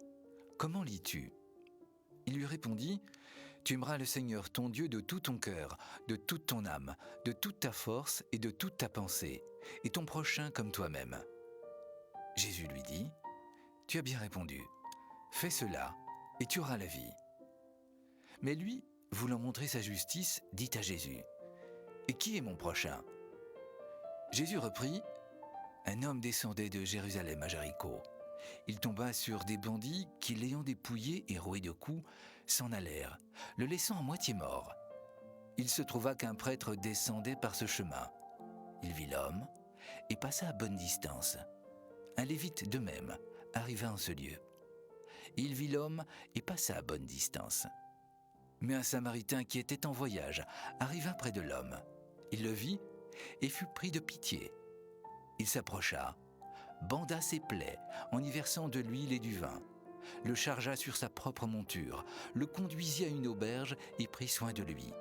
Comment lis-tu » Il lui répondit, « Tu aimeras le Seigneur ton Dieu de tout ton cœur, de toute ton âme, de toute ta force et de toute ta pensée, et ton prochain comme toi-même. » Jésus lui dit, « Tu as bien répondu, fais cela et tu auras la vie. » Mais lui, voulant montrer sa justice, dit à Jésus, « Et qui est mon prochain ?» Jésus reprit, « Un homme descendait de Jérusalem à Jéricho. Il tomba sur des bandits qui, l'ayant dépouillé et roué de coups, s'en allèrent, le laissant à moitié mort. Il se trouva qu'un prêtre descendait par ce chemin. Il vit l'homme et passa à bonne distance. Un lévite de même arriva en ce lieu. Il vit l'homme et passa à bonne distance. Mais un Samaritain qui était en voyage arriva près de l'homme. Il le vit et fut pris de pitié. Il s'approcha, banda ses plaies en y versant de l'huile et du vin, le chargea sur sa propre monture, le conduisit à une auberge et prit soin de lui.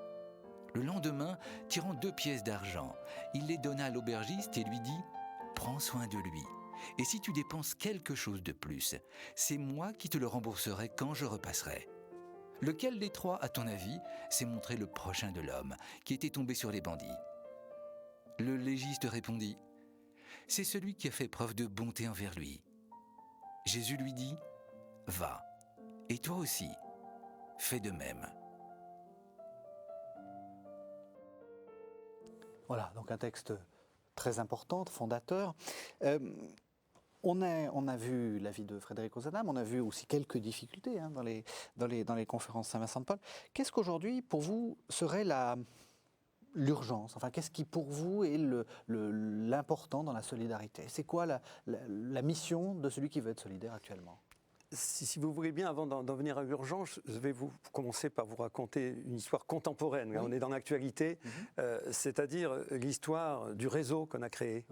Le lendemain, tirant 2 pièces d'argent, il les donna à l'aubergiste et lui dit « Prends soin de lui, et si tu dépenses quelque chose de plus, c'est moi qui te le rembourserai quand je repasserai. » Lequel des trois, à ton avis, s'est montré le prochain de l'homme qui était tombé sur les bandits ? Le légiste répondit, « C'est celui qui a fait preuve de bonté envers lui. » Jésus lui dit, « Va, et toi aussi, fais de même. » Voilà, donc un texte très important, fondateur. On a vu la vie de Frédéric Ozanam, on a vu aussi quelques difficultés hein, dans les conférences Saint-Vincent-de-Paul. Qu'est-ce qu'aujourd'hui, pour vous, serait l'urgence? Enfin, qu'est-ce qui, pour vous, est l'important dans la solidarité? C'est quoi la mission de celui qui veut être solidaire actuellement? Si vous voulez bien, avant d'en venir à l'urgence, je vais commencer par vous raconter une histoire contemporaine. Là, on est dans l'actualité, c'est-à-dire l'histoire du réseau qu'on a créé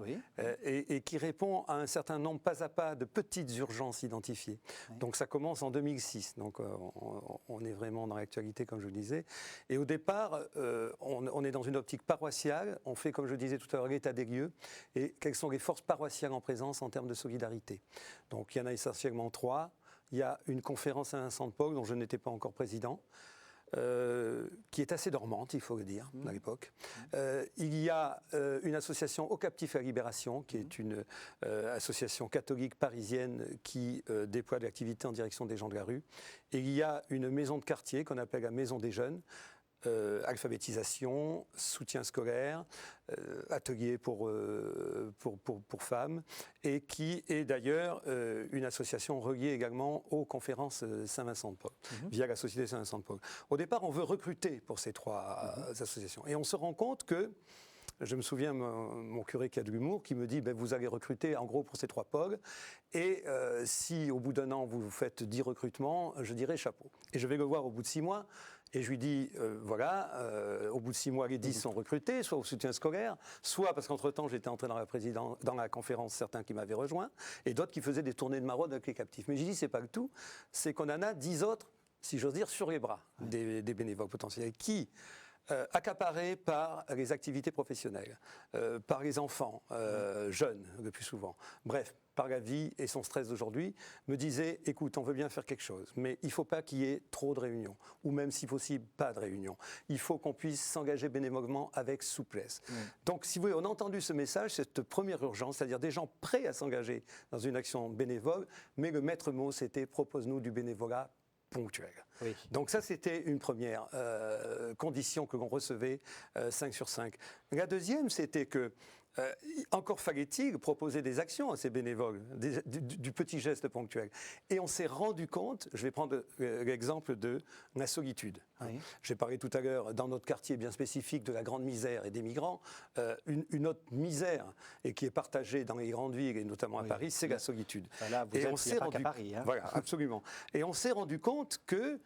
et qui répond à un certain nombre, pas à pas, de petites urgences identifiées. Donc ça commence en 2006, donc on est vraiment dans l'actualité, comme je le disais. Et au départ, on est dans une optique paroissiale, on fait, comme je le disais tout à l'heure, l'état des lieux, et quelles sont les forces paroissiales en présence en termes de solidarité. Donc il y en a essentiellement 3. Il y a une conférence à Saint-Vincent-de-Paul dont je n'étais pas encore président, qui est assez dormante, il faut le dire, à l'époque. Il y a une association Au Captif à la Libération, qui est une association catholique parisienne qui déploie de l'activité en direction des gens de la rue. Et il y a une maison de quartier qu'on appelle la Maison des Jeunes, alphabétisation, soutien scolaire, atelier pour femmes, et qui est d'ailleurs une association reliée également aux conférences Saint-Vincent-de-Paul, via la Société Saint-Vincent-de-Paul. Au départ, on veut recruter pour ces 3 associations, et on se rend compte que, je me souviens, mon curé qui a de l'humour, qui me dit vous allez recruter en gros pour ces 3 pôles, et si au bout d'un an vous faites 10 recrutements, je dirais chapeau. Et je vais le voir au bout de 6 mois, et je lui dis, au bout de 6 mois, les 10 sont recrutés, soit au soutien scolaire, soit parce qu'entre-temps, j'étais entré dans la conférence, certains qui m'avaient rejoint, et d'autres qui faisaient des tournées de maraude avec les captifs. Mais j'ai dit, c'est pas le tout, c'est qu'on en a 10 autres, si j'ose dire, sur les bras des bénévoles potentiels, qui, accaparés par les activités professionnelles, par les enfants, jeunes le plus souvent, bref, par la vie et son stress d'aujourd'hui, me disaient, écoute, on veut bien faire quelque chose, mais il ne faut pas qu'il y ait trop de réunions, ou même si possible, pas de réunions. Il faut qu'on puisse s'engager bénévolement avec souplesse. Donc, si vous voulez, on a entendu ce message, cette première urgence, c'est-à-dire des gens prêts à s'engager dans une action bénévole, mais le maître mot, c'était propose-nous du bénévolat ponctuel. Donc ça, c'était une première condition que l'on recevait 5 sur 5. La deuxième, c'était que encore fallait-il proposer des actions à ces bénévoles, du petit geste ponctuel. Et on s'est rendu compte, je vais prendre l'exemple de la solitude. J'ai parlé tout à l'heure, dans notre quartier bien spécifique, de la grande misère et des migrants. Une autre misère, et qui est partagée dans les grandes villes, et notamment à Paris, c'est la solitude. Là, vous êtes pas qu'à Paris. Voilà, absolument. Et on s'est rendu compte que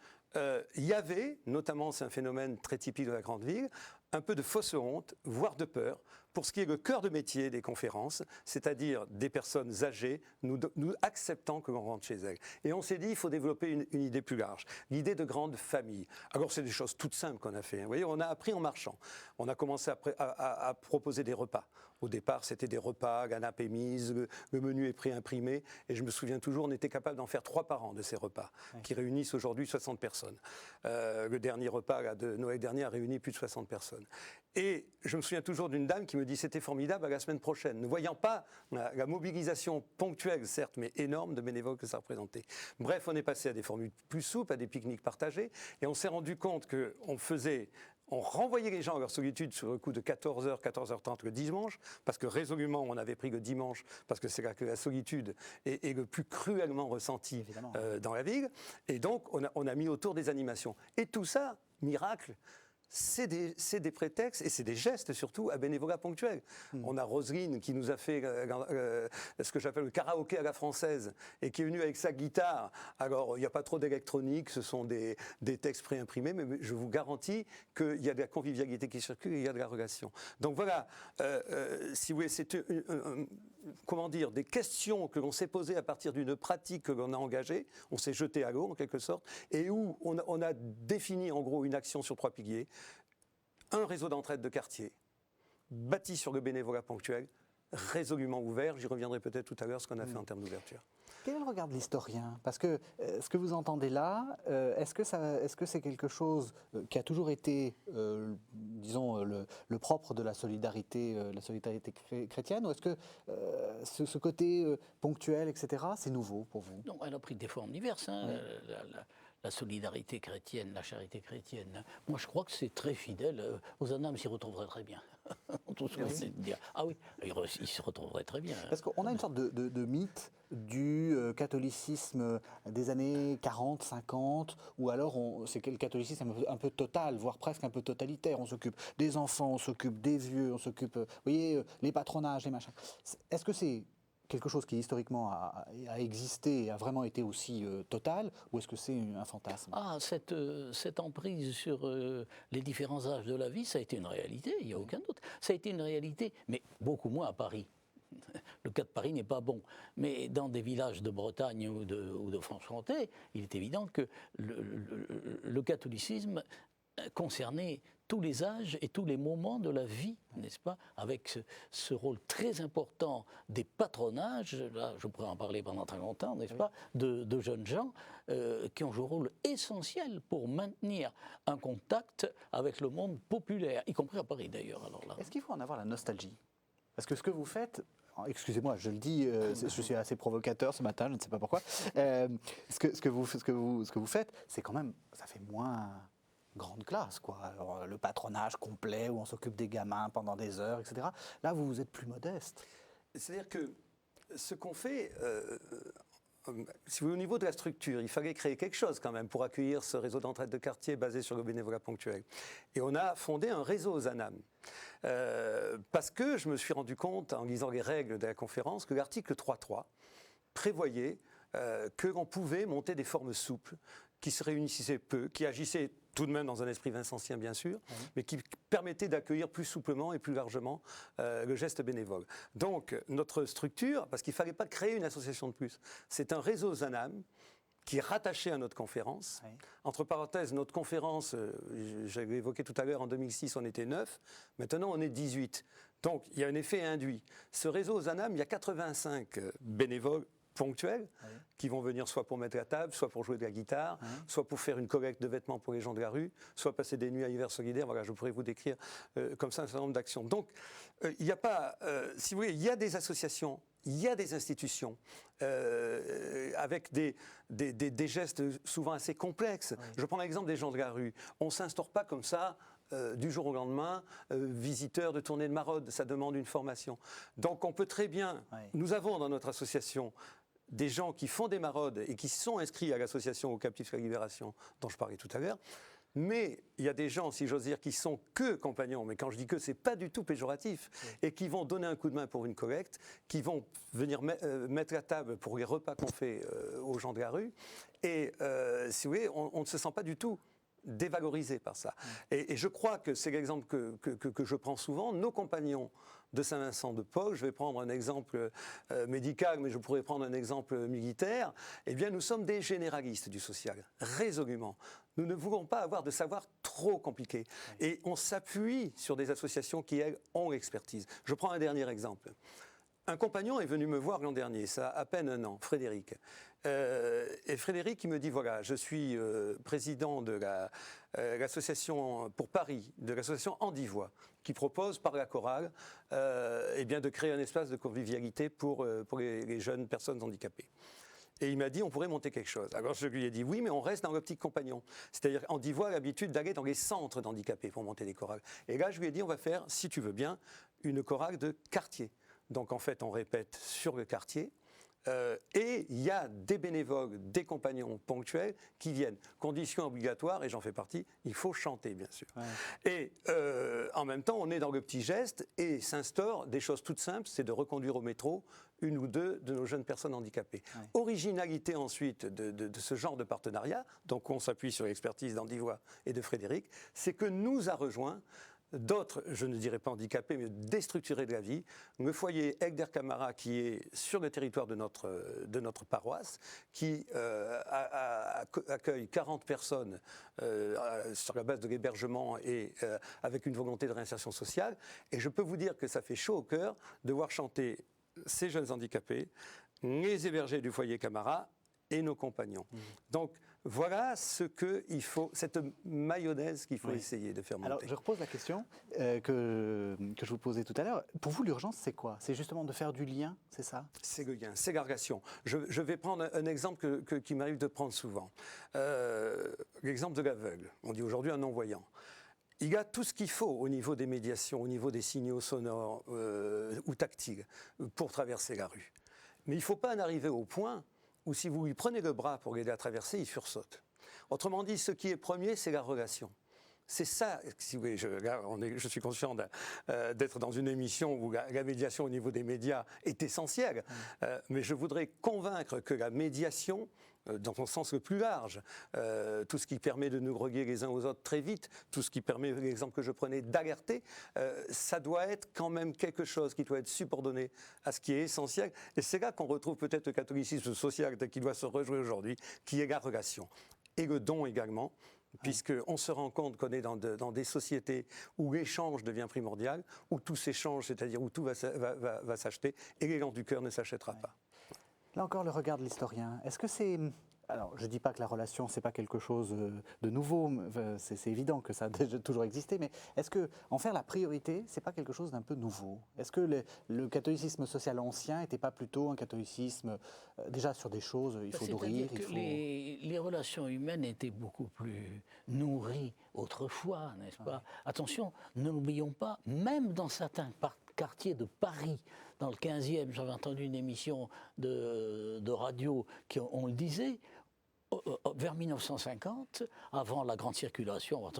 il y avait, notamment c'est un phénomène très typique de la grande ville, un peu de fausse honte, voire de peur, pour ce qui est le cœur de métier des conférences, c'est-à-dire des personnes âgées, nous acceptant que l'on rentre chez elles. Et on s'est dit, il faut développer une idée plus large, l'idée de grande famille. Alors c'est des choses toutes simples qu'on a fait. Vous voyez, on a appris en marchant. On a commencé à proposer des repas. Au départ, c'était des repas, la nappe est mise, le menu est pré-imprimé. Et je me souviens toujours, on était capable d'en faire 3 par an de ces repas, qui réunissent aujourd'hui 60 personnes. Le dernier repas là, de Noël dernier a réuni plus de 60 personnes. Et je me souviens toujours d'une dame qui me dit, c'était formidable, à la semaine prochaine. Ne voyant pas la mobilisation ponctuelle, certes, mais énorme de bénévoles que ça représentait. Bref, on est passé à des formules plus souples, à des pique-niques partagés. Et on s'est rendu compte on renvoyait les gens à leur solitude sur le coup de 14h, 14h30 le dimanche, parce que résolument on avait pris le dimanche, parce que c'est là que la solitude est le plus cruellement ressentie dans la ville. Et donc on a mis autour des animations. Et tout ça, miracle, c'est des prétextes et c'est des gestes surtout à bénévolat ponctuel. On a Roselyne qui nous a fait ce que j'appelle le karaoké à la française et qui est venue avec sa guitare. Alors il n'y a pas trop d'électronique, ce sont des textes préimprimés, mais je vous garantis qu'il y a de la convivialité qui circule et il y a de la relation. Donc voilà, si vous voulez, c'est des questions que l'on s'est posées à partir d'une pratique que l'on a engagée, on s'est jeté à l'eau en quelque sorte, et où on a défini en gros une action sur 3 piliers. Un réseau d'entraide de quartier, bâti sur le bénévolat ponctuel, résolument ouvert. J'y reviendrai peut-être tout à l'heure, ce qu'on a fait en termes d'ouverture. Quel est le regard de l'historien? Parce que ce que vous entendez là, est-ce que c'est quelque chose qui a toujours été, disons, le propre de la solidarité chrétienne, ou est-ce que ce côté ponctuel, etc., c'est nouveau pour vous? Non, elle a pris des formes diverses, hein, la solidarité chrétienne, la charité chrétienne. Moi, je crois que c'est très fidèle. Ozanam s'y retrouverait très bien. Tout ce qu'on sait dire. Ah oui, il se retrouverait très bien. Parce qu'on a une sorte de mythe du catholicisme des années 40, 50, ou alors c'est le catholicisme un peu total, voire presque un peu totalitaire. On s'occupe des enfants, on s'occupe des vieux, on s'occupe, vous voyez, les patronages, les machins. Est-ce que c'est quelque chose qui historiquement a existé et a vraiment été aussi total, ou est-ce que c'est un fantasme? Ah, cette emprise sur les différents âges de la vie, ça a été une réalité, il n'y a aucun doute. Ça a été une réalité, mais beaucoup moins à Paris. Le cas de Paris n'est pas bon. Mais dans des villages de Bretagne ou de Franche-Comté, il est évident que le catholicisme concernait tous les âges et tous les moments de la vie, n'est-ce pas, avec ce rôle très important des patronages, là je pourrais en parler pendant très longtemps, n'est-ce pas, de jeunes gens qui ont joué un rôle essentiel pour maintenir un contact avec le monde populaire, y compris à Paris d'ailleurs. Alors là. Est-ce qu'il faut en avoir la nostalgie? Parce que ce que vous faites, excusez-moi, je le dis, je suis assez provocateur ce matin, je ne sais pas pourquoi, ce que vous faites, c'est quand même, ça fait moins grande classe, quoi. Alors, le patronage complet où on s'occupe des gamins pendant des heures, etc. Là, vous êtes plus modeste. C'est-à-dire que ce qu'on fait, si vous voulez, au niveau de la structure, il fallait créer quelque chose quand même pour accueillir ce réseau d'entraide de quartier basé sur le bénévolat ponctuel. Et on a fondé un réseau ZANAM. Parce que je me suis rendu compte, en lisant les règles de la conférence, que l'article 3.3 prévoyait que l'on pouvait monter des formes souples qui se réunissaient peu, qui agissaient tout de même dans un esprit vincentien bien sûr, mais qui permettaient d'accueillir plus souplement et plus largement le geste bénévole. Donc notre structure, parce qu'il ne fallait pas créer une association de plus, c'est un réseau ZANAM qui est rattaché à notre conférence. Oui. Entre parenthèses, notre conférence, j'avais évoqué tout à l'heure, en 2006, on était 9, maintenant on est 18. Donc il y a un effet induit. Ce réseau ZANAM, il y a 85 bénévoles ponctuels qui vont venir soit pour mettre la table, soit pour jouer de la guitare, soit pour faire une collecte de vêtements pour les gens de la rue, soit passer des nuits à hiver solidaire. Voilà, je pourrais vous décrire comme ça un certain nombre d'actions. Donc, il n'y a pas, si vous voulez, il y a des associations, il y a des institutions avec des gestes souvent assez complexes. Oui. Je prends l'exemple des gens de la rue. On ne s'instaure pas comme ça du jour au lendemain, visiteur de tournée de maraude, ça demande une formation. Donc on peut très bien, nous avons dans notre association des gens qui font des maraudes et qui sont inscrits à l'association aux captifs de la libération dont je parlais tout à l'heure, mais il y a des gens, si j'ose dire, qui sont que compagnons, mais quand je dis que, c'est pas du tout péjoratif, et qui vont donner un coup de main pour une collecte, qui vont venir mettre la table pour les repas qu'on fait aux gens de la rue, et si vous voulez, on ne se sent pas du tout dévalorisé par ça. Et je crois que c'est l'exemple que je prends souvent. Nos compagnons de Saint-Vincent-de-Paul, je vais prendre un exemple médical, mais je pourrais prendre un exemple militaire, eh bien nous sommes des généralistes du social, résolument. Nous ne voulons pas avoir de savoir trop compliqué. Et on s'appuie sur des associations qui, elles, ont l'expertise. Je prends un dernier exemple. Un compagnon est venu me voir l'an dernier, ça a à peine un an, Frédéric. Et Frédéric, il me dit, voilà, je suis président de l'association pour Paris, de l'association Andivois, qui propose par la chorale eh bien, de créer un espace de convivialité pour les jeunes personnes handicapées. Et il m'a dit, on pourrait monter quelque chose. Alors je lui ai dit, oui, mais on reste dans l'optique compagnon. C'est-à-dire qu'Andivois a l'habitude d'aller dans les centres d'handicapés pour monter des chorales. Et là, je lui ai dit, on va faire, si tu veux bien, une chorale de quartier. Donc en fait, on répète sur le quartier. Et il y a des bénévoles, des compagnons ponctuels qui viennent. Condition obligatoire, et j'en fais partie, il faut chanter, bien sûr. Ouais. Et en même temps, on est dans le petit geste et s'instaure des choses toutes simples, c'est de reconduire au métro une ou deux de nos jeunes personnes handicapées. Ouais. Originalité ensuite de ce genre de partenariat, donc on s'appuie sur l'expertise d'Andivois et de Frédéric, c'est que nous a rejoint d'autres, je ne dirais pas handicapés, mais déstructurés de la vie. Le foyer Egder Camara, qui est sur le territoire de notre paroisse, qui accueille 40 personnes sur la base de l'hébergement et avec une volonté de réinsertion sociale. Et je peux vous dire que ça fait chaud au cœur de voir chanter ces jeunes handicapés, les hébergés du foyer Camara et nos compagnons. Donc voilà cette mayonnaise qu'il faut essayer de faire monter. Alors je repose la question que je vous posais tout à l'heure. Pour vous, l'urgence, c'est quoi? C'est justement de faire du lien, c'est ça? C'est le lien, c'est l'agression. Je vais prendre un exemple qui m'arrive de prendre souvent. L'exemple de l'aveugle. On dit aujourd'hui un non-voyant. Il y a tout ce qu'il faut au niveau des médiations, au niveau des signaux sonores ou tactiles pour traverser la rue. Mais il ne faut pas en arriver au point où si vous lui prenez le bras pour l'aider à traverser, il sursaute. Autrement dit, ce qui est premier, c'est la relation. C'est ça, si vous voulez, je suis conscient d'être dans une émission où la médiation au niveau des médias est essentielle, mais je voudrais convaincre que la médiation, dans son sens le plus large, tout ce qui permet de nous relier les uns aux autres très vite, tout ce qui permet, l'exemple que je prenais, d'alerter, ça doit être quand même quelque chose qui doit être subordonné à ce qui est essentiel. Et c'est là qu'on retrouve peut-être le catholicisme social qui doit se rejouer aujourd'hui, qui est la relation. Et le don également, puisqu'on se rend compte qu'on est dans des sociétés où l'échange devient primordial, où tout s'échange, c'est-à-dire où tout va s'acheter, et l'élan du cœur ne s'achètera pas. Là encore, le regard de l'historien. Est-ce que c'est... Alors, je ne dis pas que la relation, ce n'est pas quelque chose de nouveau, c'est évident que ça a déjà toujours existé, mais est-ce qu'en faire la priorité, ce n'est pas quelque chose d'un peu nouveau? Est-ce que le catholicisme social ancien n'était pas plutôt un catholicisme déjà sur des choses, il faut nourrir, il faut... Les relations humaines étaient beaucoup plus nourries autrefois, n'est-ce pas? Attention, ne l'oublions pas, même dans certains quartiers de Paris, dans le 15e, j'avais entendu une émission de radio qui, on le disait, vers 1950, avant la grande circulation,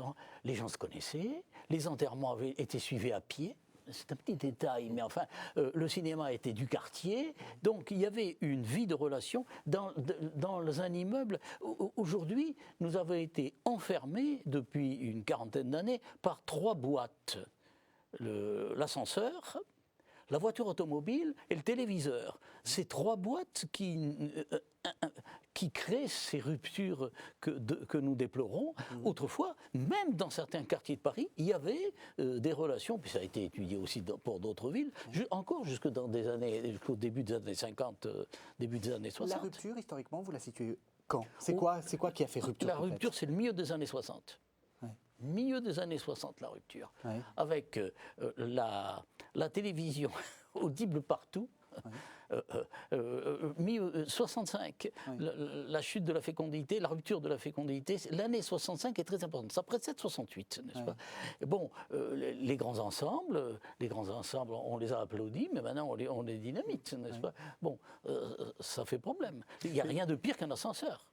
les gens se connaissaient, les enterrements avaient été suivis à pied. C'est un petit détail, mais enfin, le cinéma était du quartier, donc il y avait une vie de relation dans un immeuble. Aujourd'hui, nous avons été enfermés depuis une quarantaine d'années par 3 boîtes. L'ascenseur, la voiture automobile et le téléviseur. Ces 3 boîtes qui créent ces ruptures que nous déplorons. Autrefois, même dans certains quartiers de Paris, il y avait des relations, puis ça a été étudié aussi pour d'autres villes, encore jusqu'au début des années 50, début des années 60. La rupture, historiquement, vous la situez quand? C'est quoi qui a fait rupture? La rupture, c'est le milieu des années 60. Milieu des années 60, la rupture, avec la télévision audible partout. 65, la chute de la fécondité, la rupture de la fécondité, l'année 65 est très importante. Ça précède 68, n'est-ce pas? Bon, les grands ensembles, on les a applaudis, mais maintenant on les dynamite, n'est-ce pas? Bon, ça fait problème. Il n'y a rien de pire qu'un ascenseur.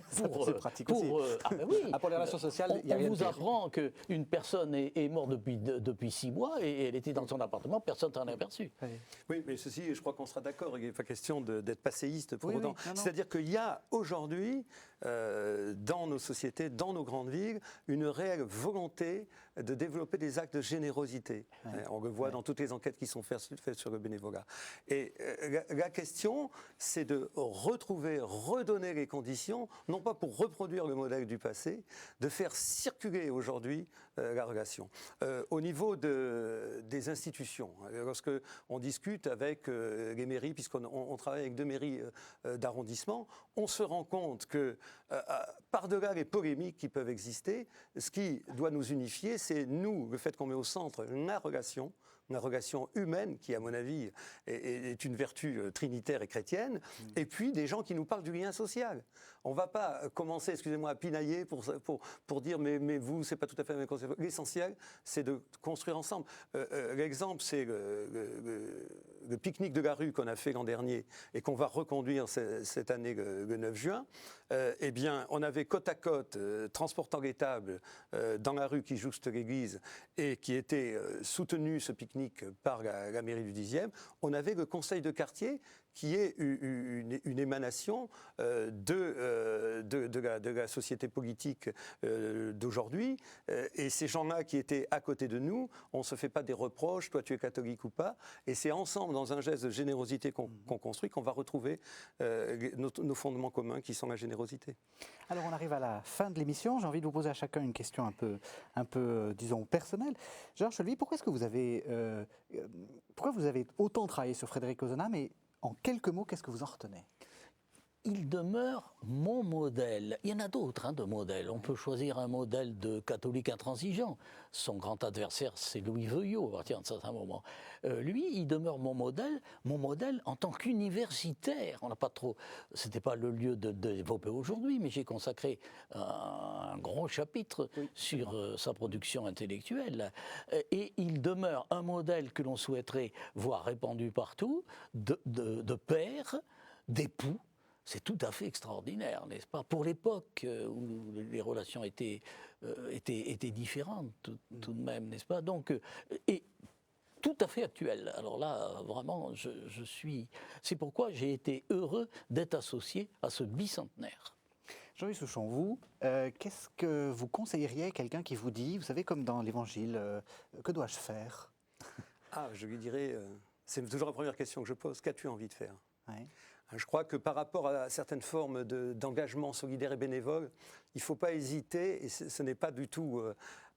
C'est pratique aussi. Ben oui. Pour les relations sociales, il y a rien de vous pire. apprend qu'une personne est morte depuis 6 mois et elle était dans son appartement, personne ne s'en est aperçu. Oui, mais ceci, je crois qu'on sera d'accord, il n'est pas question d'être passéiste pour autant. Non. C'est-à-dire qu'il y a aujourd'hui, dans nos sociétés, dans nos grandes villes, une réelle volonté de développer des actes de générosité. On le voit dans toutes les enquêtes qui sont faites sur le bénévolat. Et la question, c'est de redonner les conditions, non pas pour reproduire le modèle du passé, de faire circuler aujourd'hui la relation. Au niveau des institutions, lorsque on discute avec les mairies, puisqu'on travaille avec 2 mairies d'arrondissement, on se rend compte que par-delà les polémiques qui peuvent exister, ce qui doit nous unifier, c'est nous, le fait qu'on met au centre la relation humaine qui, à mon avis, est une vertu trinitaire et chrétienne, et puis des gens qui nous parlent du lien social. On ne va pas commencer, excusez-moi, à pinailler pour dire mais vous, c'est pas tout à fait la même concept. L'essentiel, c'est de construire ensemble. L'exemple, c'est le pique-nique de la rue qu'on a fait l'an dernier et qu'on va reconduire cette année, le 9 juin. Eh bien, on avait côte à côte, transportant les tables dans la rue qui jouxte l'église et qui était soutenu, ce pique-nique, par la mairie du 10e, on avait le conseil de quartier qui est une émanation de la société politique d'aujourd'hui. Et ces gens-là qui étaient à côté de nous, on ne se fait pas des reproches, toi tu es catholique ou pas. Et c'est ensemble, dans un geste de générosité qu'on construit, qu'on va retrouver nos fondements communs qui sont la générosité. Alors on arrive à la fin de l'émission. J'ai envie de vous poser à chacun une question un peu disons, personnelle. Georges Chelvy, pourquoi vous avez autant travaillé sur Frédéric Ozanam et en quelques mots, qu'est-ce que vous en retenez ? Il demeure mon modèle. Il y en a d'autres de modèles. On peut choisir un modèle de catholique intransigeant. Son grand adversaire, c'est Louis Veuillot, à partir d'un certain moment. Lui, il demeure mon modèle en tant qu'universitaire. On n'a pas trop. C'était pas le lieu de développer aujourd'hui, mais j'ai consacré un gros chapitre sur sa production intellectuelle. Et il demeure un modèle que l'on souhaiterait voir répandu partout, de père, d'époux. C'est tout à fait extraordinaire, n'est-ce pas? Pour l'époque où les relations étaient différentes tout de même, n'est-ce pas? Donc, et tout à fait actuel. Alors là, vraiment, je suis... C'est pourquoi j'ai été heureux d'être associé à ce bicentenaire. Jean-Louis Souchon, vous, qu'est-ce que vous conseilleriez à quelqu'un qui vous dit, vous savez, comme dans l'Évangile, que dois-je faire? Je lui dirais, c'est toujours la première question que je pose, qu'as-tu envie de faire? Oui. Je crois que par rapport à certaines formes d'engagement solidaire et bénévole, il ne faut pas hésiter, et ce n'est pas du tout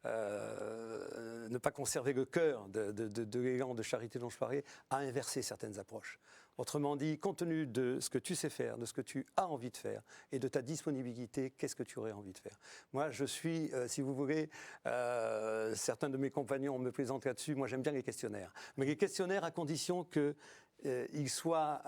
ne pas conserver le cœur de l'élan de charité dont je parlais, à inverser certaines approches. Autrement dit, compte tenu de ce que tu sais faire, de ce que tu as envie de faire et de ta disponibilité, qu'est-ce que tu aurais envie de faire? Moi, je suis, si vous voulez, certains de mes compagnons me plaisantent là-dessus, moi j'aime bien les questionnaires. Mais les questionnaires à condition qu'ils soient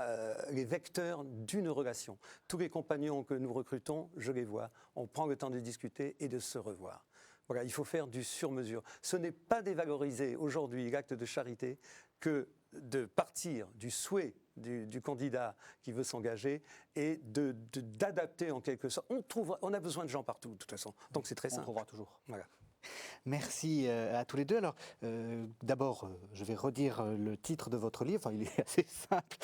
les vecteurs d'une relation. Tous les compagnons que nous recrutons, je les vois, on prend le temps de discuter et de se revoir. Voilà, il faut faire du sur-mesure. Ce n'est pas dévaloriser aujourd'hui l'acte de charité que de partir du souhait du candidat qui veut s'engager et d'adapter en quelque sorte. On a besoin de gens partout, de toute façon. Donc c'est très simple. On trouvera toujours. Voilà. Merci à tous les deux. Alors, d'abord, je vais redire le titre de votre livre. Enfin, il est assez simple.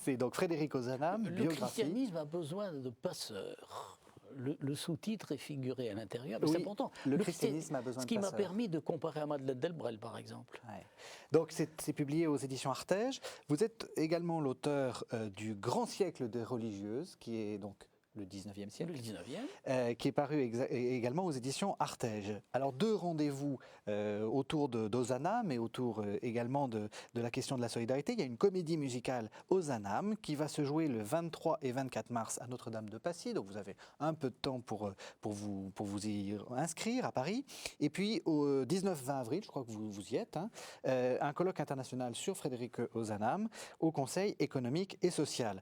C'est donc Frédéric Ozanam, Le biographie. christianisme a besoin de passeurs. Le sous-titre est figuré à l'intérieur, mais Oui, c'est important. le christianisme a besoin de Ce qui m'a passeurs. permis de comparer à Madeleine Delbrel, par exemple. Ouais. Donc, c'est publié aux éditions Artege. Vous êtes également l'auteur du Grand siècle des religieuses, qui est donc le 19e siècle. Le 19e. Qui est paru également aux éditions Artege. Alors, deux rendez-vous autour d'Ozanam et autour également de la question de la solidarité. Il y a une comédie musicale Ozanam qui va se jouer le 23 et 24 mars à Notre-Dame de Passy. Donc, vous avez un peu de temps pour vous y inscrire à Paris. Et puis, au 19-20 avril, je crois que vous y êtes, un colloque international sur Frédéric Ozanam au Conseil économique et social.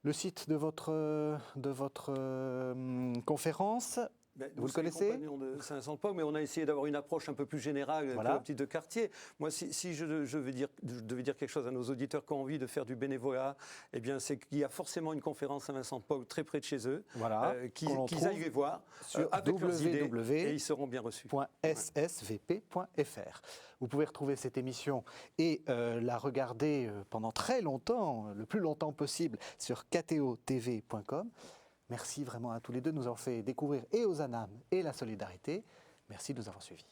Le site de votre conférence, vous le connaissez? Les compagnons de Saint-Saint-Paul, mais on a essayé d'avoir une approche un peu plus générale que la petite de quartier. Moi, si je devais dire quelque chose à nos auditeurs qui ont envie de faire du bénévolat, eh bien, c'est qu'il y a forcément une conférence à Saint-Paul très près de chez eux, qu'ils aillent les voir avec leurs idées, et ils seront bien reçus. .ssvp.fr. Vous pouvez retrouver cette émission et la regarder pendant très longtemps, le plus longtemps possible, sur kto-tv.com. Merci vraiment à tous les deux de nous avoir fait découvrir et Ozanam et la solidarité. Merci de nous avoir suivis.